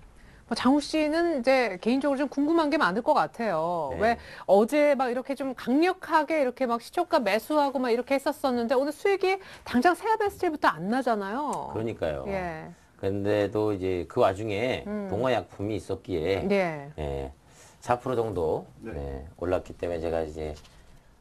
장우 씨는 이제 개인적으로 좀 궁금한 게 많을 것 같아요. 네. 왜 어제 막 이렇게 좀 강력하게 이렇게 막 시초가 매수하고 막 이렇게 했었었는데 오늘 수익이 당장 세아베스틸부터 안 나잖아요. 그러니까요. 예. 근데도 이제 그 와중에 동화약품이 있었기에 예. 4% 정도 올랐기 때문에 제가 이제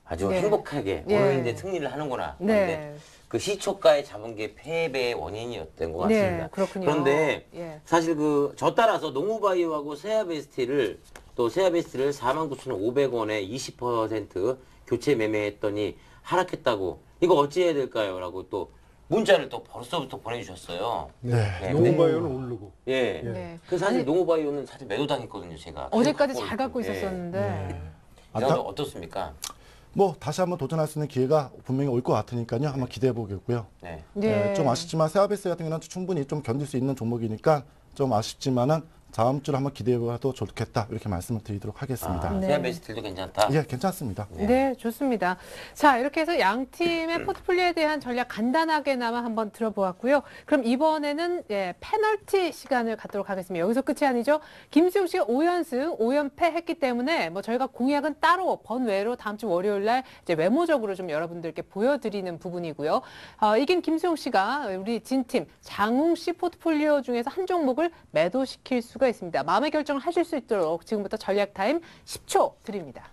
아주 행복하게 예. 오늘 이제 승리를 하는구나. 그런데 그 시초가에 잡은 게 패배의 원인이었던 것 같습니다. 네, 그렇군요. 그런데 예. 사실 저 따라서 농우바이오하고 세아베스티를 49,500원에 20% 교체 매매했더니 하락했다고 이거 어찌해야 될까요? 라고 또 문자를 또 벌써부터 보내주셨어요. 네. 네. 농구바이오는 오르고. 예. 네. 그 사실 아니, 농구바이오는 사실 매도 당했거든요, 제가. 어제까지 계속 잘 갖고 있고. 예. 있었었는데. 이상은 어떻습니까? 뭐 다시 한번 도전할 수 있는 기회가 분명히 올 것 같으니까요. 한번 기대해 보겠고요. 네. 네, 좀 아쉽지만 세아베스 같은 경우는 충분히 좀 견딜 수 있는 종목이니까 좀 아쉽지만은 다음 주를 한번 기대해봐도 좋겠다 이렇게 말씀을 드리도록 하겠습니다. 네. 세아베스틸도 괜찮다. 예, 괜찮습니다. 네, 좋습니다. 자, 이렇게 해서 양 팀의 포트폴리오에 대한 전략 간단하게나마 한번 들어보았고요. 그럼 이번에는 페널티 시간을 갖도록 하겠습니다. 여기서 끝이 아니죠. 김수용 씨가 5연승, 5연패 했기 때문에 뭐 저희가 공약은 따로 번외로 다음 주 월요일 날 이제 외모적으로 좀 여러분들께 보여드리는 부분이고요. 이긴 김수용 씨가 우리 진팀 장웅 씨 포트폴리오 중에서 한 종목을 매도시킬 수가 있습니다. 마음의 결정을 하실 수 있도록 지금부터 전략 타임 10초 드립니다.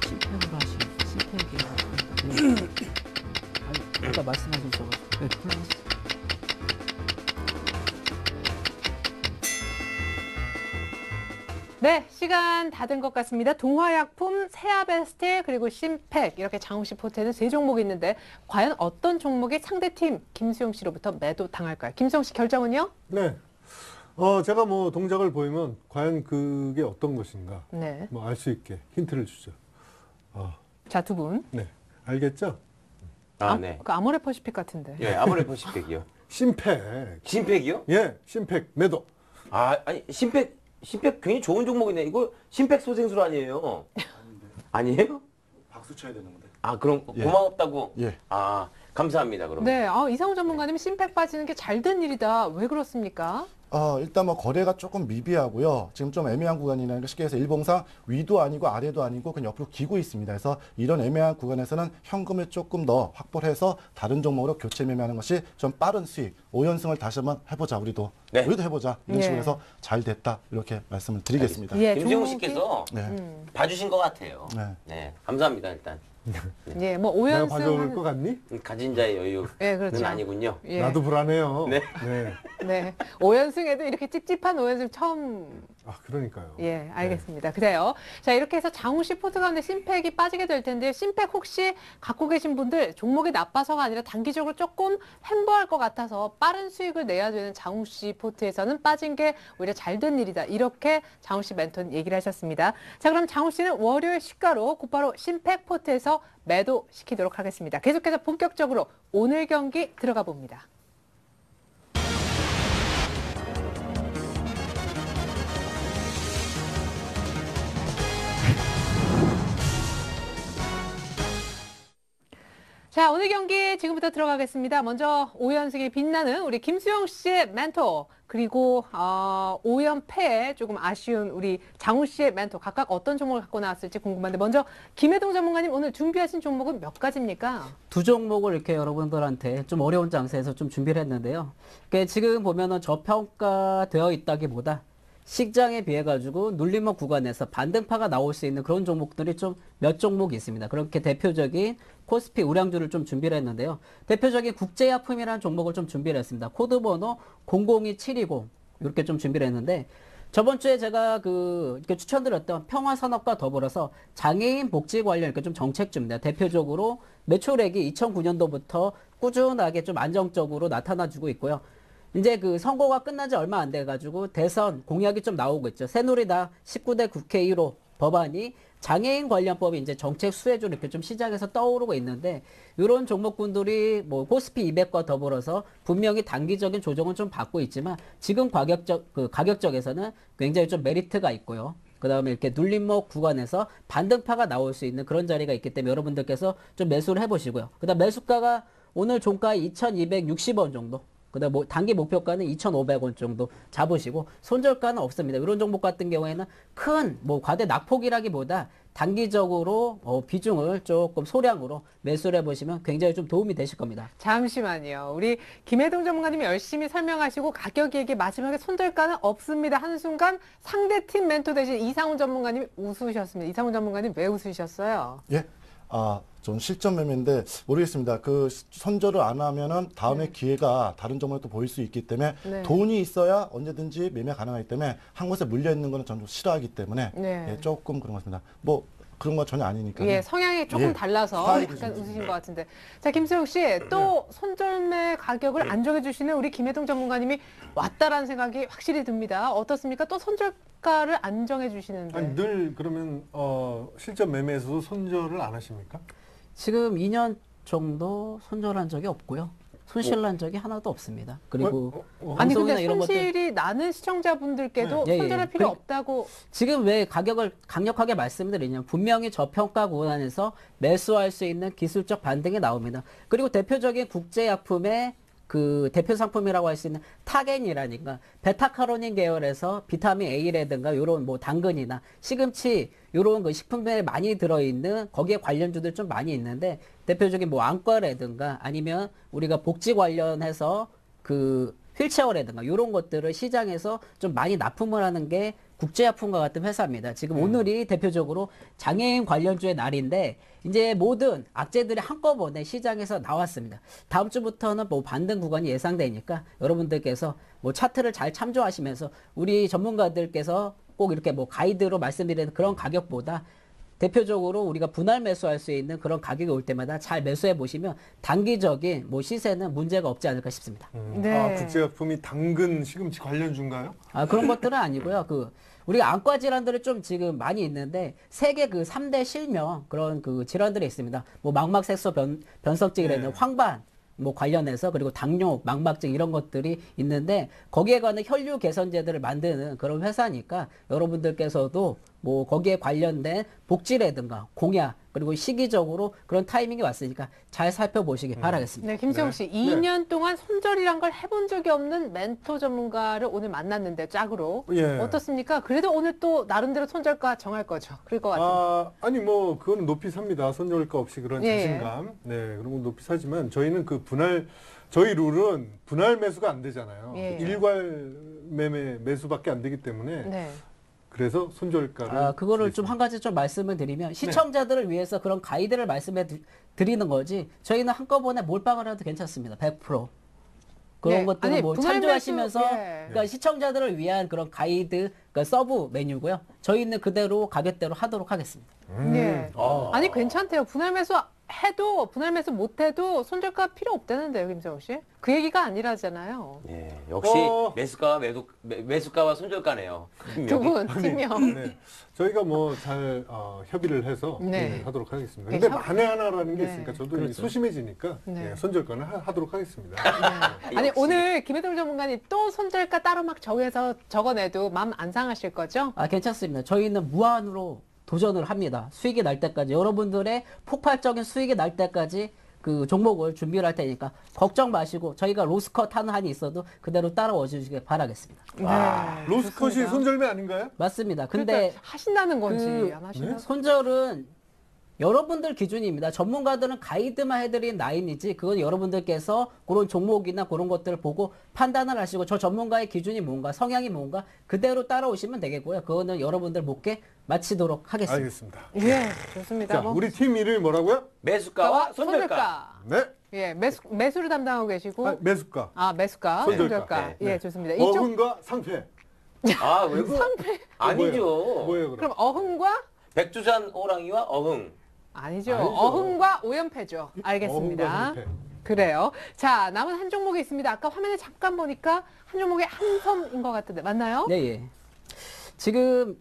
심팩으로 하시는 심팩이요. 아니, 아까 말씀하신 저거. 네, 플러스. 네, 시간 다 된 것 같습니다. 동화약품, 세아베스틸, 그리고 심팩 이렇게 장웅 씨 포트에는 세 종목이 있는데 과연 어떤 종목이 상대팀 김수용 씨로부터 매도 당할까요? 김수용 씨 결정은요? 네. 제가 뭐 동작을 보이면 과연 그게 어떤 것인가 네. 뭐 알 수 있게 힌트를 주죠. 자, 두 분. 네. 알겠죠? 네. 그 아모레퍼시픽 같은데. 예, 아모레퍼시픽이요. 심팩. 심팩이요? 예, 심팩 매도. 아니 심팩 굉장히 좋은 종목이네. 이거 심팩 소생술 아니에요? 아니에요? 박수 쳐야 되는 건데. 그럼 예. 고마웠다고. 예. 감사합니다. 그럼. 네, 이상우 전문가님 심팩 빠지는 게 잘 된 일이다. 왜 그렇습니까? 일단 뭐 거래가 조금 미비하고요. 지금 좀 애매한 구간이라는 게 쉽게 해서 일봉상 위도 아니고 아래도 아니고 그냥 옆으로 기고 있습니다. 그래서 이런 애매한 구간에서는 현금을 조금 더 확보를 해서 다른 종목으로 교체 매매하는 것이 좀 빠른 수익, 5연승을 다시 한번 해보자 우리도. 네. 우리도 해보자. 이런 예. 식으로 해서 잘 됐다. 이렇게 말씀을 드리겠습니다. 예, 김수용 종목이- 씨께서 네. 봐주신 것 같아요. 네. 네, 감사합니다 일단. 예, 뭐 내가 5연승. 봐줄 것 같니? 가진 자의 여유는 예, 그렇죠. 아니군요. 예. 나도 불안해요. 네. 네. 네. 5연승에도 이렇게 찝찝한 5연승 처음. 그러니까요. 예, 알겠습니다. 그래요. 자, 이렇게 해서 장우 씨 포트 가운데 심팩이 빠지게 될 텐데, 심팩 혹시 갖고 계신 분들 종목이 나빠서가 아니라 단기적으로 조금 횡보할 것 같아서 빠른 수익을 내야 되는 장우 씨 포트에서는 빠진 게 오히려 잘 된 일이다. 이렇게 장우 씨 멘토는 얘기를 하셨습니다. 자, 그럼 장우 씨는 월요일 시가로 곧바로 심팩 포트에서 매도시키도록 하겠습니다. 계속해서 본격적으로 오늘 경기 들어가 봅니다. 자, 오늘 경기 지금부터 들어가겠습니다. 먼저 5연승에 빛나는 우리 김수영 씨의 멘토, 그리고 5연패에 조금 아쉬운 우리 장우 씨의 멘토, 각각 어떤 종목을 갖고 나왔을지 궁금한데, 먼저 김혜동 전문가님 오늘 준비하신 종목은 몇 가지입니까? 두 종목을 이렇게 여러분들한테 좀 어려운 장세에서 좀 준비를 했는데요. 그러니까 지금 보면은 저평가되어 있다기보다 시장에 비해 가지고 눌림목 구간에서 반등파가 나올 수 있는 그런 종목들이 좀 몇 종목이 있습니다. 그렇게 대표적인 코스피 우량주를 좀 준비를 했는데요. 대표적인 국제약품이라는 종목을 좀 준비를 했습니다. 코드 번호 002720 이렇게 좀 준비를 했는데, 저번 주에 제가 이렇게 추천드렸던 평화산업과 더불어서 장애인 복지 관련 이렇게 좀 정책주입니다. 대표적으로 매출액이 2009년도부터 꾸준하게 좀 안정적으로 나타나주고 있고요. 이제 선거가 끝난 지 얼마 안 돼가지고 대선 공약이 좀 나오고 있죠. 새누리당 19대 국회 1호 법안이 장애인 관련법이 이제 정책 수혜주로 이렇게 좀 시장에서 떠오르고 있는데, 이런 종목군들이 뭐 코스피 200과 더불어서 분명히 단기적인 조정은 좀 받고 있지만 지금 가격적에서는 굉장히 좀 메리트가 있고요. 그 다음에 이렇게 눌림목 구간에서 반등파가 나올 수 있는 그런 자리가 있기 때문에 여러분들께서 좀 매수를 해보시고요. 그 다음 매수가가 오늘 종가 2,260원 정도. 그다음 단기 목표가는 2,500원 정도 잡으시고, 손절가는 없습니다. 이런 종목 같은 경우에는 큰 과대 낙폭이라기보다 단기적으로 비중을 조금 소량으로 매수를 해보시면 굉장히 좀 도움이 되실 겁니다. 잠시만요. 우리 김혜동 전문가님이 열심히 설명하시고 가격 얘기 마지막에 손절가는 없습니다 하는 순간 상대팀 멘토 대신 이상훈 전문가님이 웃으셨습니다. 이상훈 전문가님 왜 웃으셨어요? 예. 좀 실전 매매인데 모르겠습니다. 선절을 안 하면은 다음에 기회가 다른 종목에 또 보일 수 있기 때문에 네. 돈이 있어야 언제든지 매매 가능하기 때문에 한 곳에 물려 있는 거는 저는 좀 싫어하기 때문에 네. 예, 조금 그런 것 같습니다. 그런 건 전혀 아니니까요. 예, 성향이 조금 예. 달라서 약간 웃으신 것 같은데. 자, 김수영 씨, 또 손절매 가격을 안정해 주시는 우리 김혜동 전문가님이 왔다라는 생각이 확실히 듭니다. 어떻습니까? 또 손절가를 안정해 주시는데. 아니, 늘 그러면 실전 매매에서도 손절을 안 하십니까? 지금 2년 정도 손절한 적이 없고요. 손실난 적이 하나도 없습니다. 그리고 아니 방송이나 근데 이런 것들 손실이 나는 시청자분들께도 네. 예, 손절할 예. 필요 그- 없다고. 지금 왜 가격을 강력하게 말씀드리냐면 분명히 저평가 구간에서 매수할 수 있는 기술적 반등이 나옵니다. 그리고 대표적인 국제약품의 그 대표 상품이라고 할 수 있는 타겐이라니까 베타카로닌 계열에서 비타민 A라든가 요런 뭐 당근이나 시금치 요런 그 식품에 많이 들어있는 거기에 관련주들 좀 많이 있는데 대표적인 뭐 안과라든가 아니면 우리가 복지 관련해서 그 휠체어라든가 이런 것들을 시장에서 좀 많이 납품을 하는 게 국제약품과 같은 회사입니다. 지금 오늘이 대표적으로 장애인 관련주의 날인데 이제 모든 악재들이 한꺼번에 시장에서 나왔습니다. 다음 주부터는 뭐 반등 구간이 예상되니까 여러분들께서 뭐 차트를 잘 참조하시면서 우리 전문가들께서 꼭 이렇게 뭐 가이드로 말씀드리는 그런 가격보다 대표적으로 우리가 분할 매수할 수 있는 그런 가격이 올 때마다 잘 매수해 보시면 단기적인 뭐 시세는 문제가 없지 않을까 싶습니다. 네. 아, 국제약품이 당근, 시금치 관련주인가요? 아, 그런 것들은 아니고요. 우리가 안과 질환들이 좀 지금 많이 있는데 세계 그 3대 실명 그런 그 질환들이 있습니다. 뭐 망막색소 변성증이라는 네. 황반 뭐 관련해서 그리고 당뇨, 망막증 이런 것들이 있는데 거기에 관한 혈류 개선제들을 만드는 그런 회사니까 여러분들께서도 뭐 거기에 관련된 복지라든가 공약 그리고 시기적으로 그런 타이밍이 왔으니까 잘 살펴보시기 바라겠습니다. 네, 김수영 씨, 네. 2년 동안 손절이란 걸 해본 적이 없는 멘토 전문가를 오늘 만났는데 짝으로 예. 어떻습니까? 그래도 오늘 또 나름대로 손절가 정할 거죠. 그럴 것 같은데. 아니 뭐 그거는 높이 삽니다. 손절가 없이 그런 예. 자신감. 네, 그런 건 높이 사지만 저희는 그 저희 룰은 분할 매수가 안 되잖아요. 예. 일괄 매수밖에 안 되기 때문에 네. 그래서 손절가를 그거를 좀 한 가지 좀 말씀을 드리면 시청자들을 위해서 그런 가이드를 말씀해 드리는 거지 저희는 한꺼번에 몰빵을 해도 괜찮습니다. 100%. 그런 네. 것들은 아니, 뭐 분할 참조하시면서 매수, 예. 그러니까 시청자들을 위한 그런 가이드, 그러니까 서브 메뉴고요. 저희는 그대로 가격대로 하도록 하겠습니다. 네. 아니 괜찮대요. 분할 매수 해도 분할 매수 못 해도 손절가 필요 없다는데요, 김수영 씨. 그 얘기가 아니라잖아요. 예, 역시 매수가와 매수가와 손절가네요. 두 분 팀명. 네. 저희가 뭐 잘 협의를 해서 네. 하도록 하겠습니다. 네, 근데 만에 하나라는 게 네. 있으니까 저도 그렇죠. 소심해지니까 네. 손절가는 하도록 하겠습니다. 아니 역시. 오늘 김혜동 전문가님 또 손절가 따로 막 정해서 적어내도 마음 안 상하실 거죠? 괜찮습니다. 저희는 무한으로 도전을 합니다. 수익이 날 때까지 여러분들의 폭발적인 수익이 날 때까지 그 종목을 준비를 할 테니까 걱정 마시고 저희가 로스컷 하는 한이 있어도 그대로 따라와 주시길 바라겠습니다. 네. 로스컷이 좋습니다. 손절매 아닌가요? 맞습니다. 근데 그러니까 하신다는 건지 그- 안 하시나? 손절은 여러분들 기준입니다. 전문가들은 가이드만 해드린 라인이지 그건 여러분들께서 그런 종목이나 그런 것들을 보고 판단을 하시고 저 전문가의 기준이 뭔가 성향이 뭔가 그대로 따라오시면 되겠고요. 그거는 여러분들 몫에 마치도록 하겠습니다. 알겠습니다. 예, 좋습니다. 자, 우리 팀 이름이 뭐라고요? 매수가와 손절가. 네. 예, 매수를 담당하고 계시고 매수가. 매수가, 손절가. 손절가. 네. 예, 좋습니다. 이쪽 어흥과 상패. 아, 왜 그? 아니죠. 뭐예요, 그럼? 그럼 어흥과 백두산 호랑이와 어흥. 아니죠. 아니죠. 어흥과 오연패죠. 알겠습니다. 어흥과 상패. 그래요. 자, 남은 한 종목이 있습니다. 아까 화면에 잠깐 보니까 한 종목에 한섬인 것 같은데 맞나요? 네, 예. 지금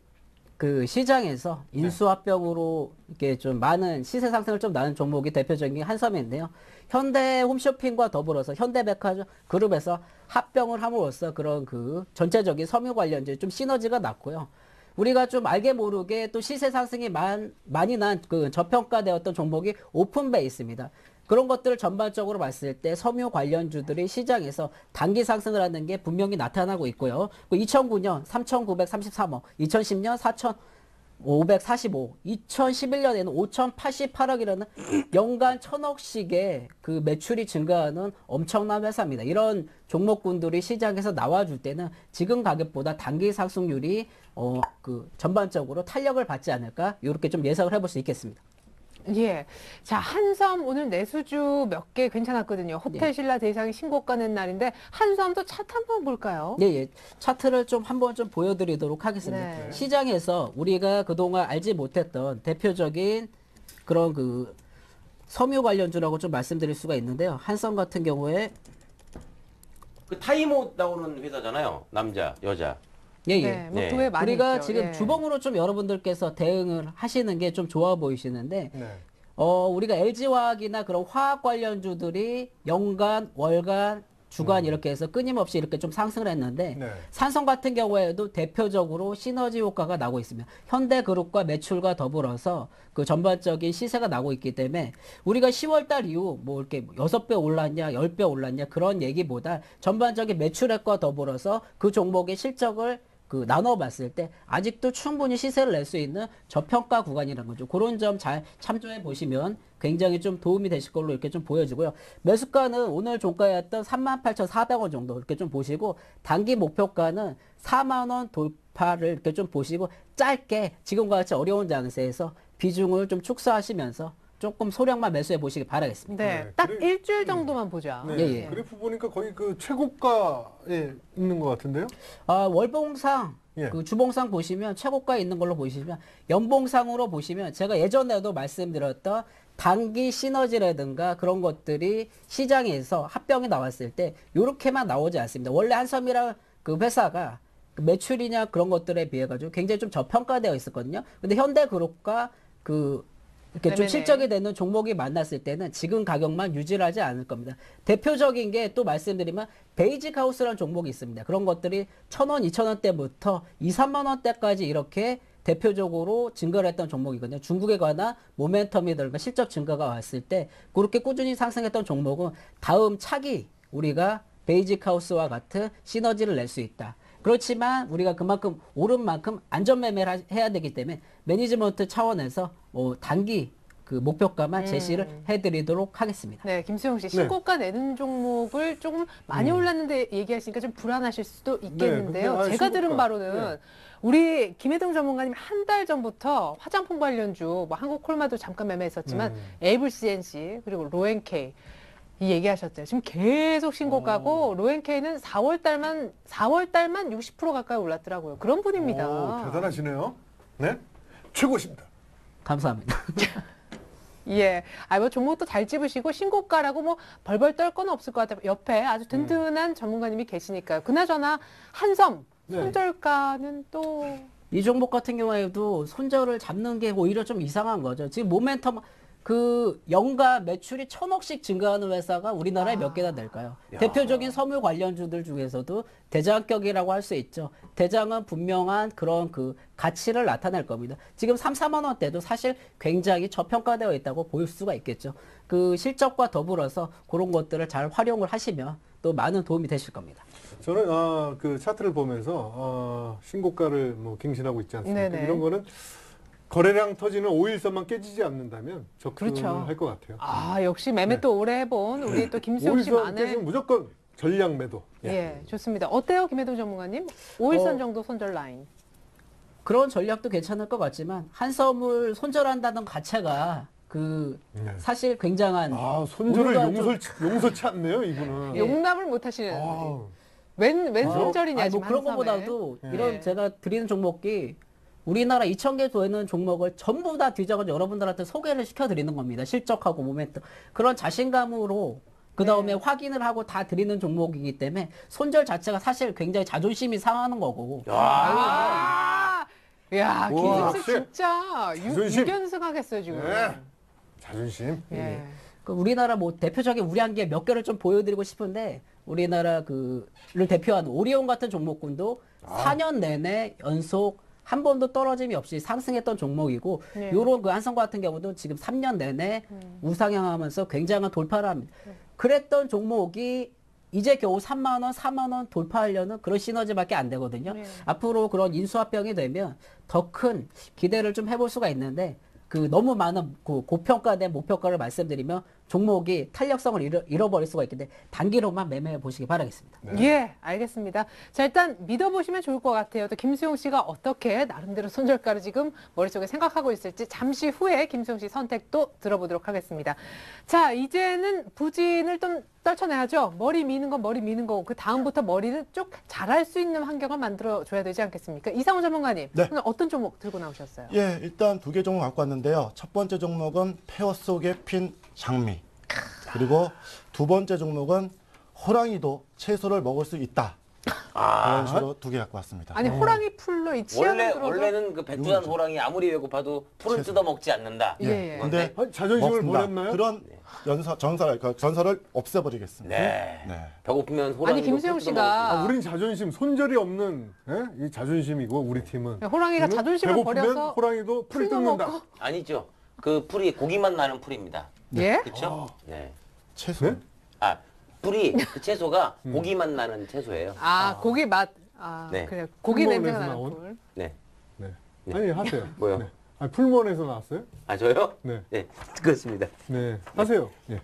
그 시장에서 인수합병으로 이렇게 좀 많은 시세 상승을 좀 나는 종목이 대표적인 게 한섬인데요. 현대 홈쇼핑과 더불어서 현대백화점 그룹에서 합병을 함으로써 그런 그 전체적인 섬유 관련주에 좀 시너지가 났고요. 우리가 좀 알게 모르게 또 시세 상승이 많이 난 그 저평가되었던 종목이 오픈베이스입니다. 그런 것들을 전반적으로 봤을 때 섬유 관련주들이 시장에서 단기 상승을 하는 게 분명히 나타나고 있고요. 2009년 3,933억, 2010년 4,545, 2011년에는 5,088억이라는 연간 1,000억씩의 그 매출이 증가하는 엄청난 회사입니다. 이런 종목군들이 시장에서 나와줄 때는 지금 가격보다 단기 상승률이 그 전반적으로 탄력을 받지 않을까 이렇게 좀 예상을 해볼 수 있겠습니다. 예. 자, 한섬 오늘 내수주 몇 개 괜찮았거든요. 호텔 신라 대상이 신고가 낸 날인데 한섬도 차트 한번 볼까요? 예, 예. 차트를 좀 한번 좀 보여드리도록 하겠습니다. 네. 시장에서 우리가 그동안 알지 못했던 대표적인 그런 그 섬유 관련주라고 좀 말씀드릴 수가 있는데요. 한섬 같은 경우에 그 타이머 나오는 회사잖아요. 남자, 여자. 예, 예. 네, 뭐 네. 그 외에 많이 우리가 있죠. 지금 예. 주봉으로 좀 여러분들께서 대응을 하시는 게 좀 좋아 보이시는데 네. 우리가 LG화학이나 그런 화학 관련주들이 연간, 월간, 주간 이렇게 해서 끊임없이 이렇게 좀 상승을 했는데 네. 산성 같은 경우에도 대표적으로 시너지 효과가 나고 있습니다. 현대그룹과 매출과 더불어서 그 전반적인 시세가 나고 있기 때문에 우리가 10월달 이후 뭐 이렇게 6배 올랐냐, 10배 올랐냐 그런 얘기보다 전반적인 매출액과 더불어서 그 종목의 실적을 그 나눠봤을 때 아직도 충분히 시세를 낼 수 있는 저평가 구간이라는 거죠. 그런 점 잘 참조해 보시면 굉장히 좀 도움이 되실 걸로 이렇게 좀 보여지고요. 매수가는 오늘 종가였던 38,400원 정도 이렇게 좀 보시고 단기 목표가는 4만 원 돌파를 이렇게 좀 보시고 짧게 지금과 같이 어려운 장세에서 비중을 좀 축소하시면서 조금 소량만 매수해 보시기 바라겠습니다. 네, 네, 딱 그래- 일주일 정도만 보자. 네. 예, 예. 그래프 보니까 거의 그 최고가에 있는 것 같은데요? 월봉상 예. 그 주봉상 보시면 최고가에 있는 걸로 보시면 연봉상으로 보시면 제가 예전에도 말씀드렸던 단기 시너지라든가 그런 것들이 시장에서 합병이 나왔을 때 이렇게만 나오지 않습니다. 원래 한섬이랑 그 회사가 그 매출이냐 그런 것들에 비해 가지고 굉장히 좀 저평가되어 있었거든요. 근데 현대그룹과 그 이렇게 좀 네네네. 실적이 되는 종목이 만났을 때는 지금 가격만 유지를 하지 않을 겁니다. 대표적인 게 또 말씀드리면 베이직 하우스라는 종목이 있습니다. 그런 것들이 1,000원, 2,000원대부터 2, 3만 원대까지 이렇게 대표적으로 증가를 했던 종목이거든요. 중국에 관한 모멘텀이든가 실적 증가가 왔을 때 그렇게 꾸준히 상승했던 종목은 다음 차기 우리가 베이직 하우스와 같은 시너지를 낼 수 있다. 그렇지만 우리가 그만큼 오른 만큼 안전 매매를 해야 되기 때문에 매니지먼트 차원에서 단기 그 목표가만 제시를 해드리도록 하겠습니다. 네, 김수영 씨 신고가 내는 종목을 조금 많이 올랐는데 얘기하시니까 좀 불안하실 수도 있겠는데요. 근데, 제가 신고가, 들은 바로는 네. 우리 김혜동 전문가님 한 달 전부터 화장품 관련주, 뭐 한국콜마도 잠깐 매매했었지만 에이블 CNC 그리고 로엔케이 이 얘기하셨죠. 지금 계속 신고가고 로엔케이는 4월 달만 60% 가까이 올랐더라고요. 그런 분입니다. 오, 대단하시네요. 네, 최고십니다. 감사합니다. 예. 뭐 종목도 잘 집으시고 신고가라고 뭐 벌벌 떨 건 없을 것 같아요. 옆에 아주 든든한 전문가님이 계시니까요. 그나저나 한섬 네. 손절가는 또 이 종목 같은 경우에도 손절을 잡는 게 오히려 좀 이상한 거죠. 지금 모멘텀 그 연간 매출이 1,000억씩 증가하는 회사가 우리나라에 몇 개나 될까요? 대표적인 섬유 관련주들 중에서도 대장격이라고 할 수 있죠. 대장은 분명한 그런 그 가치를 나타낼 겁니다. 지금 3, 4만 원대도 사실 굉장히 저평가되어 있다고 보일 수가 있겠죠. 그 실적과 더불어서 그런 것들을 잘 활용을 하시면 또 많은 도움이 되실 겁니다. 저는 그 차트를 보면서 신고가를 뭐 갱신하고 있지 않습니까? 네네. 이런 거는 거래량 터지는 5일선만 깨지지 않는다면 접근을 그렇죠. 할 것 같아요. 역시 매매 또 오래 해본 우리 또 김수영 5일선 씨만의 깨지면 무조건 전량 매도. 예, 좋습니다. 어때요, 김혜동 전문가님? 5일선 정도 손절 라인. 그런 전략도 괜찮을 것 같지만 한섬을 손절한다는 가치가 네. 사실 굉장한 손절을 우리가 좀- 용서치 않네요, 이분은. 용납을 못 하시는 아, 웬 손절이냐 아니, 지금 뭐 그런 한섬에. 것보다도 네. 이런 제가 드리는 종목이 우리나라 2,000개 되는 종목을 전부 다 뒤져가지고 여러분들한테 소개를 시켜드리는 겁니다. 실적하고 모멘트 그런 자신감으로 그 다음에 확인을 하고 다 드리는 종목이기 때문에 손절 자체가 사실 굉장히 자존심이 상하는 거고. 야, 우와, 김수영 씨 역시 진짜 자존심. 6연승 하겠어요 지금. 네. 자존심. 예. 그 우리나라 뭐 대표적인 우량계 몇 개를 좀 보여드리고 싶은데 우리나라 그를 대표하는 오리온 같은 종목군도 4년 내내 연속 한 번도 떨어짐이 없이 상승했던 종목이고 네. 요런 그 한성 같은 경우도 지금 3년 내내 우상향하면서 굉장한 돌파를 합니다. 그랬던 종목이 이제 겨우 3만 원, 4만 원 돌파하려는 그런 시너지밖에 안 되거든요. 네. 앞으로 그런 인수합병이 되면 더 큰 기대를 좀 해볼 수가 있는데 그 너무 많은 그 고평가된 목표가를 말씀드리면 종목이 탄력성을 잃어버릴 수가 있기 때문에 단기로만 매매해 보시기 바라겠습니다. 네. 예, 알겠습니다. 자, 일단 믿어보시면 좋을 것 같아요. 또 김수용 씨가 어떻게 나름대로 손절가를 지금 머릿속에 생각하고 있을지 잠시 후에 김수용 씨 선택도 들어보도록 하겠습니다. 자, 이제는 부진을 좀 떨쳐내야죠. 머리 미는 건 머리 미는 거고 그 다음부터 머리는 쭉 잘할 수 있는 환경을 만들어줘야 되지 않겠습니까? 이상훈 전문가님, 네. 오늘 어떤 종목 들고 나오셨어요? 예, 일단 2개 종목 갖고 왔는데요. 첫 번째 종목은 폐허 속에 핀 장미. 그리고 두 번째 종목은 호랑이도 채소를 먹을 수 있다. 그런 식으로 2개 갖고 왔습니다. 아니 호랑이 풀로 이 치아는 들어서 원래는 그 백두산 호랑이 아무리 배고파도 풀을 뜯어 먹지 않는다. 예. 근데 자존심을 먹습니다. 버렸나요? 그런 전설을 없애버리겠습니다. 네. 네. 배고프면 호랑이. 아니 김수용 씨가 우린 자존심, 손절이 없는 이 자존심이고 우리 팀은 호랑이가 우리는 자존심을 배고프면 버려서 호랑이도 풀 풀도 뜯는다. 먹고. 아니죠. 그 풀이 고기만 나는 풀입니다. 예? 그렇죠? 네. 채소. 네? 아, 풀이 그 채소가 고기만 나는 채소예요. 아, 고기 맛. 네. 그래. 고기 냄새가 풀무원에서 나는 나온? 풀. 네. 네. 아니 하세요. 뭐요? 네. 아니, 풀무원에서 나왔어요? 아, 저요? 네. 네. 그렇습니다. 네. 하세요. 예.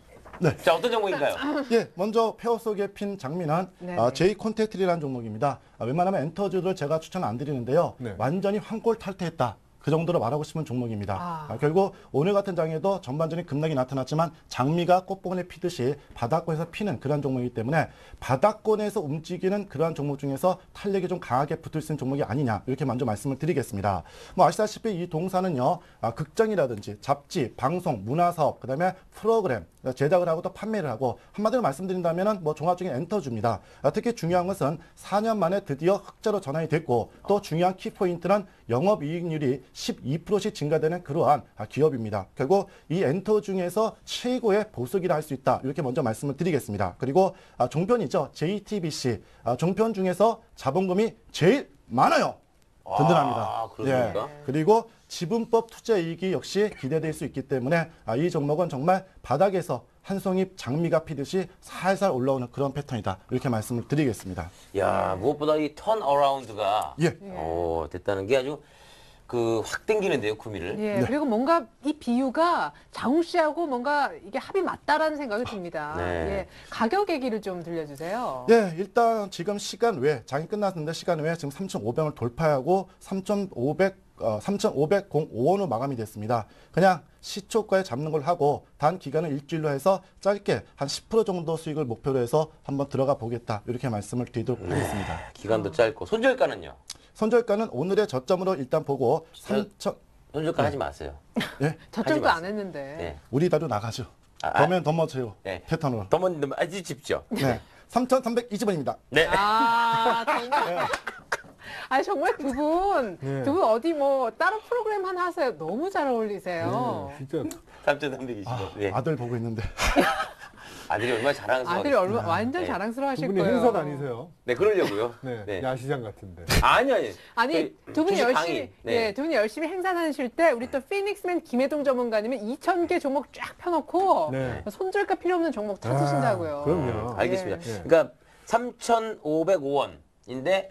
자, 어떤 종목인가요? 예, 먼저 폐허 속에 핀 장미는 네네. 제이 콘택트리라는 종목입니다. 웬만하면 엔터주를 제가 추천 안 드리는데요. 네. 완전히 환골 탈퇴했다. 그 정도로 말하고 싶은 종목입니다. 결국 오늘 같은 장에도 전반전에 급락이 나타났지만 장미가 꽃봉오리 피듯이 바닥권에서 피는 그런 종목이기 때문에 바닥권에서 움직이는 그러한 종목 중에서 탄력이 좀 강하게 붙을 수 있는 종목이 아니냐 이렇게 먼저 말씀을 드리겠습니다. 뭐 아시다시피 이 동사는요. 극장이라든지 잡지, 방송, 문화사업, 그다음에 프로그램 제작을 하고 또 판매를 하고 한마디로 말씀드린다면은 뭐 종합적인 엔터주입니다. 특히 중요한 것은 4년 만에 드디어 흑자로 전환이 됐고 또 중요한 키포인트는 영업이익률이 12%씩 증가되는 그러한 기업입니다. 결국 이 엔터 중에서 최고의 보석이라 할 수 있다. 이렇게 먼저 말씀을 드리겠습니다. 그리고 종편이죠. JTBC. 종편 중에서 자본금이 제일 많아요. 든든합니다. 그렇습니까? 그리고 지분법 투자이익이 역시 기대될 수 있기 때문에 이 종목은 정말 바닥에서 한 송이 장미가 피듯이 살살 올라오는 그런 패턴이다. 이렇게 말씀을 드리겠습니다. 야, 무엇보다 이 턴어라운드가 예. 됐다는 게 아주 확 땡기는데요, 구미를. 예, 그리고 뭔가 이 비유가 장훈 씨하고 뭔가 이게 합이 맞다라는 생각이 듭니다. 네. 예, 가격 얘기를 좀 들려주세요. 예, 일단 지금 시간 외, 장이 끝났는데 시간 외에 지금 3,500원을 돌파하고 3,505원으로 마감이 됐습니다. 그냥 시초가에 잡는 걸 하고 단 기간을 일주일로 해서 짧게 한 10% 정도 수익을 목표로 해서 한번 들어가 보겠다. 이렇게 말씀을 드리도록 하겠습니다. 기간도 짧고 손절가는요? 손절가는 오늘의 저점으로 일단 보고 3천 손절가 하지 마세요. 예, 저점도 하지 안 했는데. 네. 우리 다도 나가죠. 아, 더면 더 멋져요. 네. 패턴으로. 더 먼저 아주십시오. 네. 3,320원입니다. 네. 아, 정말. 아니, 정말 두 분 어디 뭐 다른 프로그램 하나 하세요. 너무 잘 어울리세요. 진짜 3,320원. 네. 아들 보고 있는데. 아들이 얼마나 자랑스러워. 아들이 완전 자랑스러워 하실 두 분이 거예요. 행사 다니세요. 네, 그러려고요. 네. 네. 야시장 같은데. 아니. 아니, 두 분이 주식 열심히, 강의. 네. 예, 두 분이 열심히 행사 다니실 때, 우리 또 피닉스맨 김혜동 전문가님은 2,000개 종목 쫙 펴놓고, 네. 손절가 필요 없는 종목 찾으신다고요. 그럼요. 알겠습니다. 예. 그러니까 3,505원인데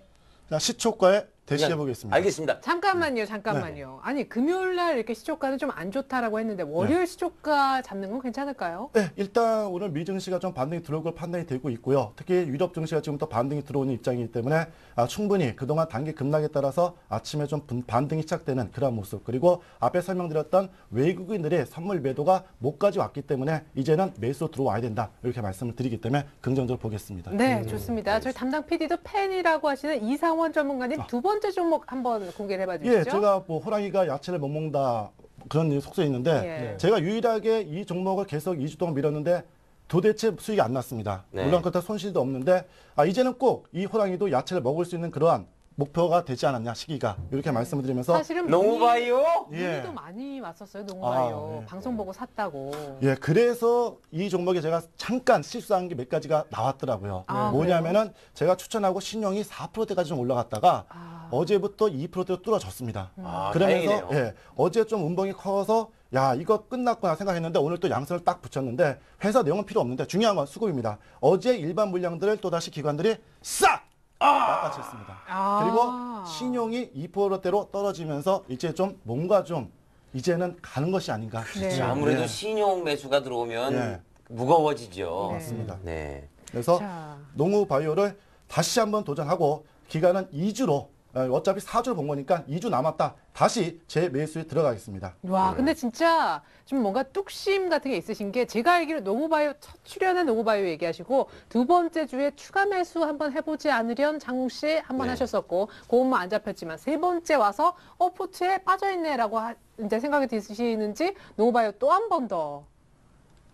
자, 시초가에 대시해 보겠습니다. 알겠습니다. 잠깐만요. 아니, 금요일 날 이렇게 시초가는 좀 안 좋다라고 했는데, 월요일 시초가 잡는 건 괜찮을까요? 네, 일단 오늘 미 증시가 좀 반등이 들어올 걸 판단이 되고 있고요. 특히 유럽 증시가 지금부터 반등이 들어오는 입장이기 때문에 충분히 그동안 단기 급락에 따라서 아침에 좀 반등이 시작되는 그런 모습. 그리고 앞에 설명드렸던 외국인들의 선물 매도가 목까지 왔기 때문에 이제는 매수 들어와야 된다. 이렇게 말씀을 드리기 때문에 긍정적으로 보겠습니다. 네, 좋습니다. 저희 담당 PD도 팬이라고 하시는 이상원 전문가님 두 번째 종목 한번 공개를 해봐 주시죠. 예, 제가 뭐 호랑이가 야채를 못 먹는다 그런 속설이 있는데 예. 제가 유일하게 이 종목을 계속 2주 동안 밀었는데 도대체 수익이 안 났습니다. 네. 물론 그렇다 손실도 없는데 이제는 꼭 이 호랑이도 야채를 먹을 수 있는 그러한 목표가 되지 않았냐 시기가 이렇게 말씀을 드리면서 사실은 농바이오? 문의도 많이 왔었어요. 농바이오. 예. 방송 보고 샀다고. 예, 그래서 이 종목에 제가 잠깐 실수한 게 몇 가지가 나왔더라고요. 뭐냐면은 제가 추천하고 신용이 4%대까지 좀 올라갔다가 어제부터 2%대로 뚫어졌습니다. 그러면서 다행이네요. 예, 어제 좀 운봉이 커서 야, 이거 끝났구나 생각했는데 오늘 또 양선을 딱 붙였는데 회사 내용은 필요 없는데 중요한 건 수급입니다. 어제 일반 물량들을 또다시 기관들이 싹 낚아챘습니다. 그리고 신용이 2%대로 떨어지면서 이제 좀 뭔가 좀 이제는 가는 것이 아닌가 싶죠. 네. 아무래도 네. 신용 매수가 들어오면 무거워지죠. 네. 맞습니다. 네. 그래서 자. 농우바이오를 다시 한번 도전하고 기간은 2주로 어차피 4주를 본 거니까 2주 남았다. 다시 재매수에 들어가겠습니다. 와, 근데 진짜 좀 뭔가 뚝심 같은 게 있으신 게 제가 알기로 농우바이오 첫 출연한 농우바이오 얘기하시고 두 번째 주에 추가 매수 한번 해보지 않으련 장웅 씨 한번 네. 하셨었고 그것만 안 잡혔지만 세 번째 와서 포트에 빠져있네라고 이제 생각이 드시는지 농우바이오 또 한 번 더.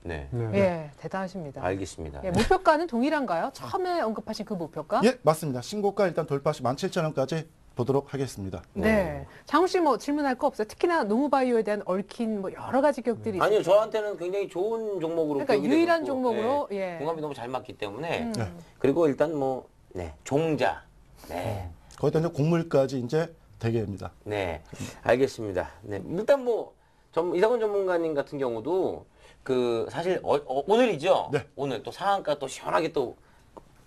네. 네. 예, 대단하십니다. 알겠습니다. 예, 목표가는 동일한가요? 처음에 언급하신 그 목표가? 예, 맞습니다. 신고가 일단 돌파시 17,000원까지 보도록 하겠습니다. 네. 장훈 씨 뭐 질문할 거 없어요? 특히나 농우바이오에 대한 얽힌 뭐 여러 가지 기억들이 있어요. 아니요, 저한테는 굉장히 좋은 종목으로 그러니까 기억이 유일한 되고, 종목으로, 네. 예. 궁합이 너무 잘 맞기 때문에 네. 그리고 일단 뭐 네, 종자. 네. 거기다 이제 곡물까지 이제 대개입니다. 네. 알겠습니다. 네. 일단 뭐 이상원 전문가님 같은 경우도 그 사실 오늘이죠. 네. 오늘 또 상한가 또 시원하게 또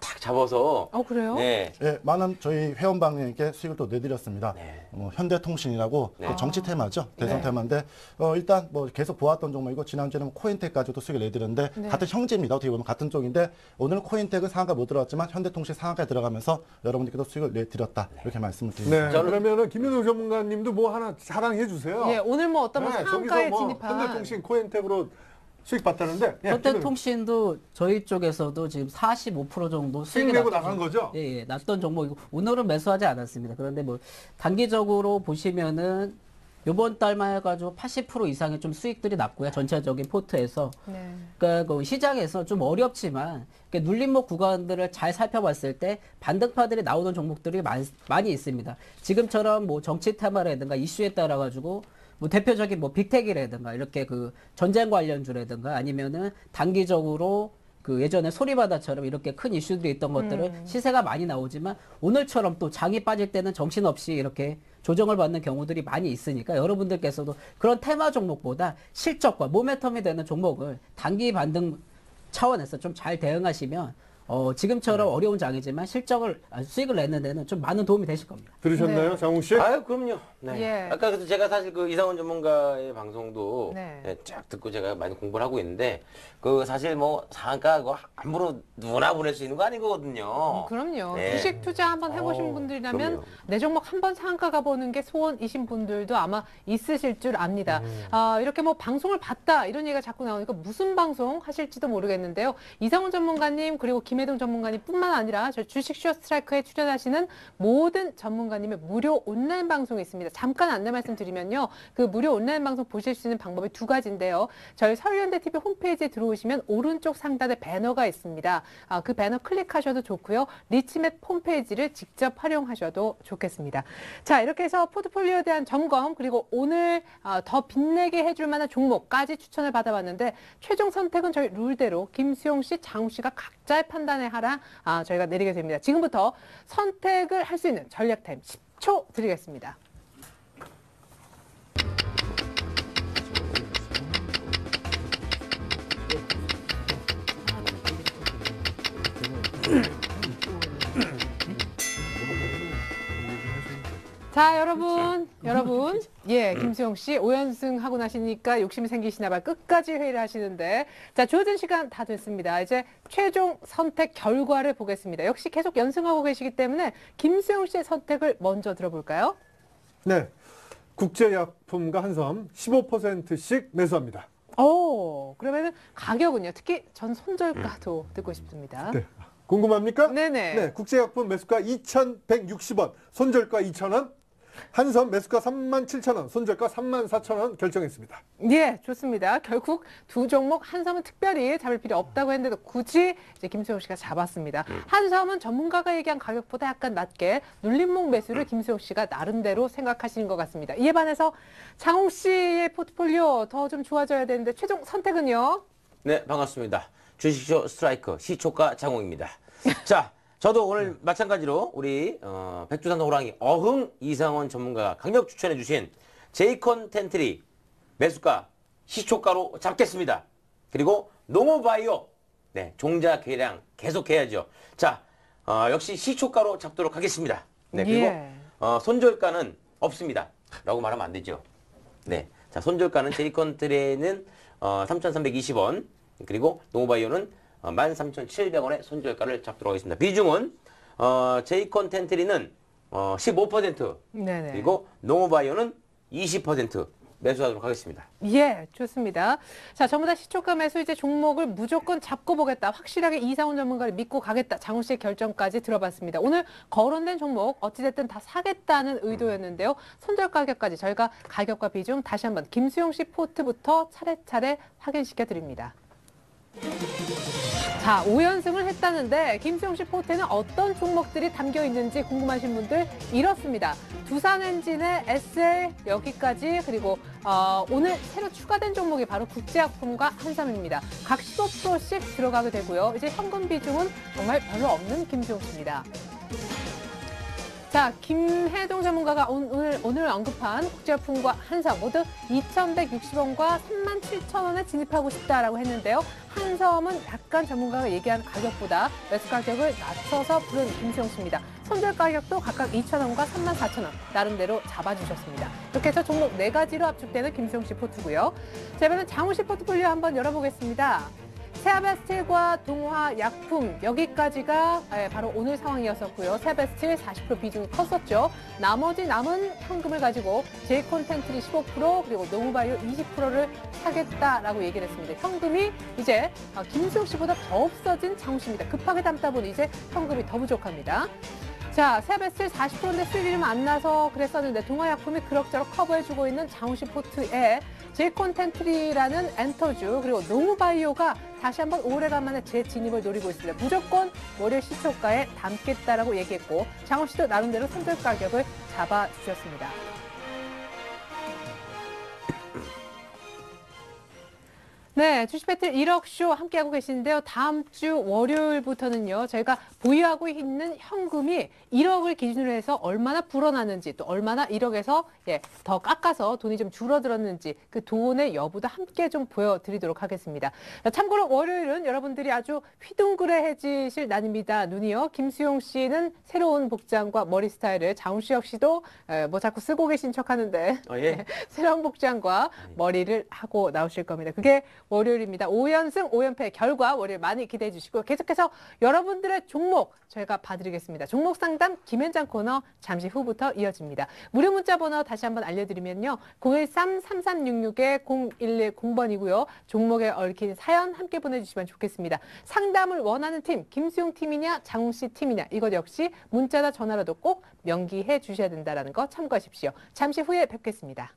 탁 잡아서 그래요? 네. 예, 많은 저희 회원방에게 수익을 또 내드렸습니다. 네. 현대통신이라고 네. 그 정치 테마죠. 대선 네. 테마인데 일단 뭐 계속 보았던 종목이고 지난주에는 코인텍까지도 수익을 내드렸는데 네. 같은 형제입니다. 어떻게 보면 같은 쪽인데 오늘은 코인텍은 상한가 못 들어갔지만 현대통신 상한가에 들어가면서 여러분들께도 수익을 내드렸다. 이렇게 말씀을 드립니다. 네. 그러면은 김윤호 전문가님도 뭐 하나 자랑해 주세요. 예, 오늘 뭐 어떤 뭐 네, 상한가에 저기서 뭐 진입한 현대통신 코인텍으로 수익 봤다는데 예, 현대통신도 저희 쪽에서도 지금 45% 정도 수익 수익이 내고 났던 나간 거죠? 예, 났던 종목이고 오늘은 매수하지 않았습니다. 그런데 뭐 단기적으로 보시면은 요번 달만 해가지고 80% 이상의 좀 수익들이 났고요. 전체적인 포트에서. 네. 그러니까 그 시장에서 좀 어렵지만 눌림목 구간들을 잘 살펴봤을 때 반등파들이 나오는 종목들이 많이 있습니다. 지금처럼 뭐 정치 테마라든가 이슈에 따라 가지고 뭐 대표적인 뭐 빅텍이라든가 이렇게 그 전쟁 관련주라든가 아니면은 단기적으로 그 예전에 소리바다처럼 이렇게 큰 이슈들이 있던 것들을 시세가 많이 나오지만 오늘처럼 또 장이 빠질 때는 정신없이 이렇게 조정을 받는 경우들이 많이 있으니까 여러분들께서도 그런 테마 종목보다 실적과 모멘텀이 되는 종목을 단기 반등 차원에서 좀 잘 대응하시면 지금처럼 어려운 장이지만 수익을 내는 데는 좀 많은 도움이 되실 겁니다. 들으셨나요, 네. 장웅 씨? 아유, 그럼요. 네. 예. 아까 그래서 제가 사실 그 이상원 전문가의 방송도 네. 네, 쫙 듣고 제가 많이 공부를 하고 있는데 그 사실 뭐 상한가 그거 함부로 누구나 보낼 수 있는 거 아니거든요. 그럼요. 네. 주식 투자 한번 해보신 분들이라면 그럼요. 내 종목 한번 상한가 가보는 게 소원이신 분들도 아마 있으실 줄 압니다. 이렇게 뭐 방송을 봤다 이런 얘기가 자꾸 나오니까 무슨 방송 하실지도 모르겠는데요. 이상훈 전문가님 그리고 김혜동 전문가님 뿐만 아니라 저 주식 슈어스트라이크에 출연하시는 모든 전문가님의 무료 온라인 방송이 있습니다. 잠깐 안내 말씀드리면요. 그 무료 온라인 방송 보실 수 있는 방법이 두 가지인데요. 저희 서울현대TV 홈페이지에 들어오시면 오른쪽 상단에 배너가 있습니다. 그 배너 클릭하셔도 좋고요. 리치맵 홈페이지를 직접 활용하셔도 좋겠습니다. 자, 이렇게 해서 포트폴리오에 대한 점검 그리고 오늘 더 빛내게 해줄 만한 종목까지 추천을 받아봤는데 최종 선택은 저희 룰대로 김수용 씨, 장우 씨가 각자의 판단에 하라 저희가 내리게 됩니다. 지금부터 선택을 할 수 있는 전략 타임 10초 드리겠습니다. 자, 여러분, 예, 김수영 씨 5연승 하고 나시니까 욕심이 생기시나 봐요. 끝까지 회의를 하시는데. 자, 주어진 시간 다 됐습니다. 이제 최종 선택 결과를 보겠습니다. 역시 계속 연승하고 계시기 때문에 김수영 씨의 선택을 먼저 들어볼까요? 네. 국제약품과 한섬 15%씩 매수합니다. 그러면은 가격은요? 특히 전 손절가도 듣고 싶습니다. 네. 궁금합니까? 네네. 네. 국제약품 매수가 2,160원, 손절가 2,000원, 한섬 매수가 37,000원, 손절가 34,000원 결정했습니다. 예, 좋습니다. 결국 두 종목 한섬은 특별히 잡을 필요 없다고 했는데도 굳이 이제 김수용 씨가 잡았습니다. 한섬은 전문가가 얘기한 가격보다 약간 낮게 눌림목 매수를 김수용 씨가 나름대로 생각하시는 것 같습니다. 이에 반해서 장홍 씨의 포트폴리오 더 좀 좋아져야 되는데 최종 선택은요? 네, 반갑습니다. 주식쇼 스트라이크 시초가 장홍입니다. 자, 저도 오늘 마찬가지로 우리 백두산 호랑이 어흥 이상원 전문가가 강력 추천해 주신 제이콘 텐트리 매수가 시초가로 잡겠습니다. 그리고 농어바이오 네, 종자 계량 계속해야죠. 자, 역시 시초가로 잡도록 하겠습니다. 네, 그리고 예. 손절가는 없습니다. 라고 말하면 안 되죠. 네, 자, 손절가는 제이컨트리는 3,320원, 그리고 노바이오는 13,700원의 손절가를 잡도록 하겠습니다. 비중은 제이컨텐트리는 15%, 네네. 그리고 노바이오는 20% 매수하도록 하겠습니다. 예, 좋습니다. 자, 전부 다 시초가 매수 이제 종목을 무조건 잡고 보겠다. 확실하게 이상훈 전문가를 믿고 가겠다. 장훈 씨의 결정까지 들어봤습니다. 오늘 거론된 종목 어찌됐든 다 사겠다는 의도였는데요. 손절 가격까지 저희가 가격과 비중 다시 한번 김수용 씨 포트부터 차례차례 확인시켜 드립니다. 자, 5연승을 했다는데 김수용 씨 포트에는 어떤 종목들이 담겨 있는지 궁금하신 분들 이렇습니다. 두산엔진의 SL 여기까지, 그리고 오늘 새로 추가된 종목이 바로 국제약품과 한삼입니다. 각 15%씩 들어가게 되고요. 이제 현금 비중은 정말 별로 없는 김수용 씨입니다. 자, 김혜동 전문가가 오늘 언급한 국제약품과 한삼 모두 2,160원과 37,000원에 진입하고 싶다라고 했는데요. 한섬은 약간 전문가가 얘기한 가격보다 매수 가격을 낮춰서 부른 김수영 씨입니다. 손절 가격도 각각 2,000원과 34,000원 나름대로 잡아주셨습니다. 이렇게 해서 종목 4가지로 압축되는 김수영 씨 포트고요. 자, 이번엔 장훈 씨 포트폴리오 한번 열어보겠습니다. 세아베스틸과 동화약품 여기까지가 바로 오늘 상황이었었고요. 세아베스틸 40% 비중이 컸었죠. 나머지 남은 현금을 가지고 제이콘텐트리 15% 그리고 노무바이오 20%를 사겠다라고 얘기를 했습니다. 현금이 이제 김수영 씨보다 더 없어진 장훈 씨입니다. 급하게 담다 보니 이제 현금이 더 부족합니다. 자, 세아베스틸 40%인데 수익이 좀 안 나서 그랬었는데 동화약품이 그럭저럭 커버해주고 있는 장훈 씨 포트에 제이콘텐트리라는 엔터주 그리고 노무바이오가 다시 한번 오래간만에 재진입을 노리고 있습니다. 무조건 월요일 시초가에 담겠다라고 얘기했고 장훈 씨도 나름대로 손절 가격을 잡아주셨습니다. 네, 주식 배틀 1억쇼 함께하고 계시는데요. 다음 주 월요일부터는요, 저희가 보유하고 있는 현금이 1억을 기준으로 해서 얼마나 불어나는지, 또 얼마나 1억에서 더 깎아서 돈이 좀 줄어들었는지 그 돈의 여부도 함께 좀 보여드리도록 하겠습니다. 참고로 월요일은 여러분들이 아주 휘둥그레해지실 날입니다. 눈이요. 김수용 씨는 새로운 복장과 머리 스타일을, 장훈 씨 역시도 뭐 자꾸 쓰고 계신 척하는데 예. 새로운 복장과 머리를 하고 나오실 겁니다. 그게 월요일입니다. 5연승 5연패 결과 월요일 많이 기대해 주시고 계속해서 여러분들의 종목 저희가 봐드리겠습니다. 종목 상담 김현장 코너 잠시 후부터 이어집니다. 무료 문자 번호 다시 한번 알려드리면요. 013-3366-0110번이고요. 종목에 얽힌 사연 함께 보내주시면 좋겠습니다. 상담을 원하는 팀, 김수용 팀이냐 장훈 씨 팀이냐 이것 역시 문자나 전화라도 꼭 명기해 주셔야 된다는 거 참고하십시오. 잠시 후에 뵙겠습니다.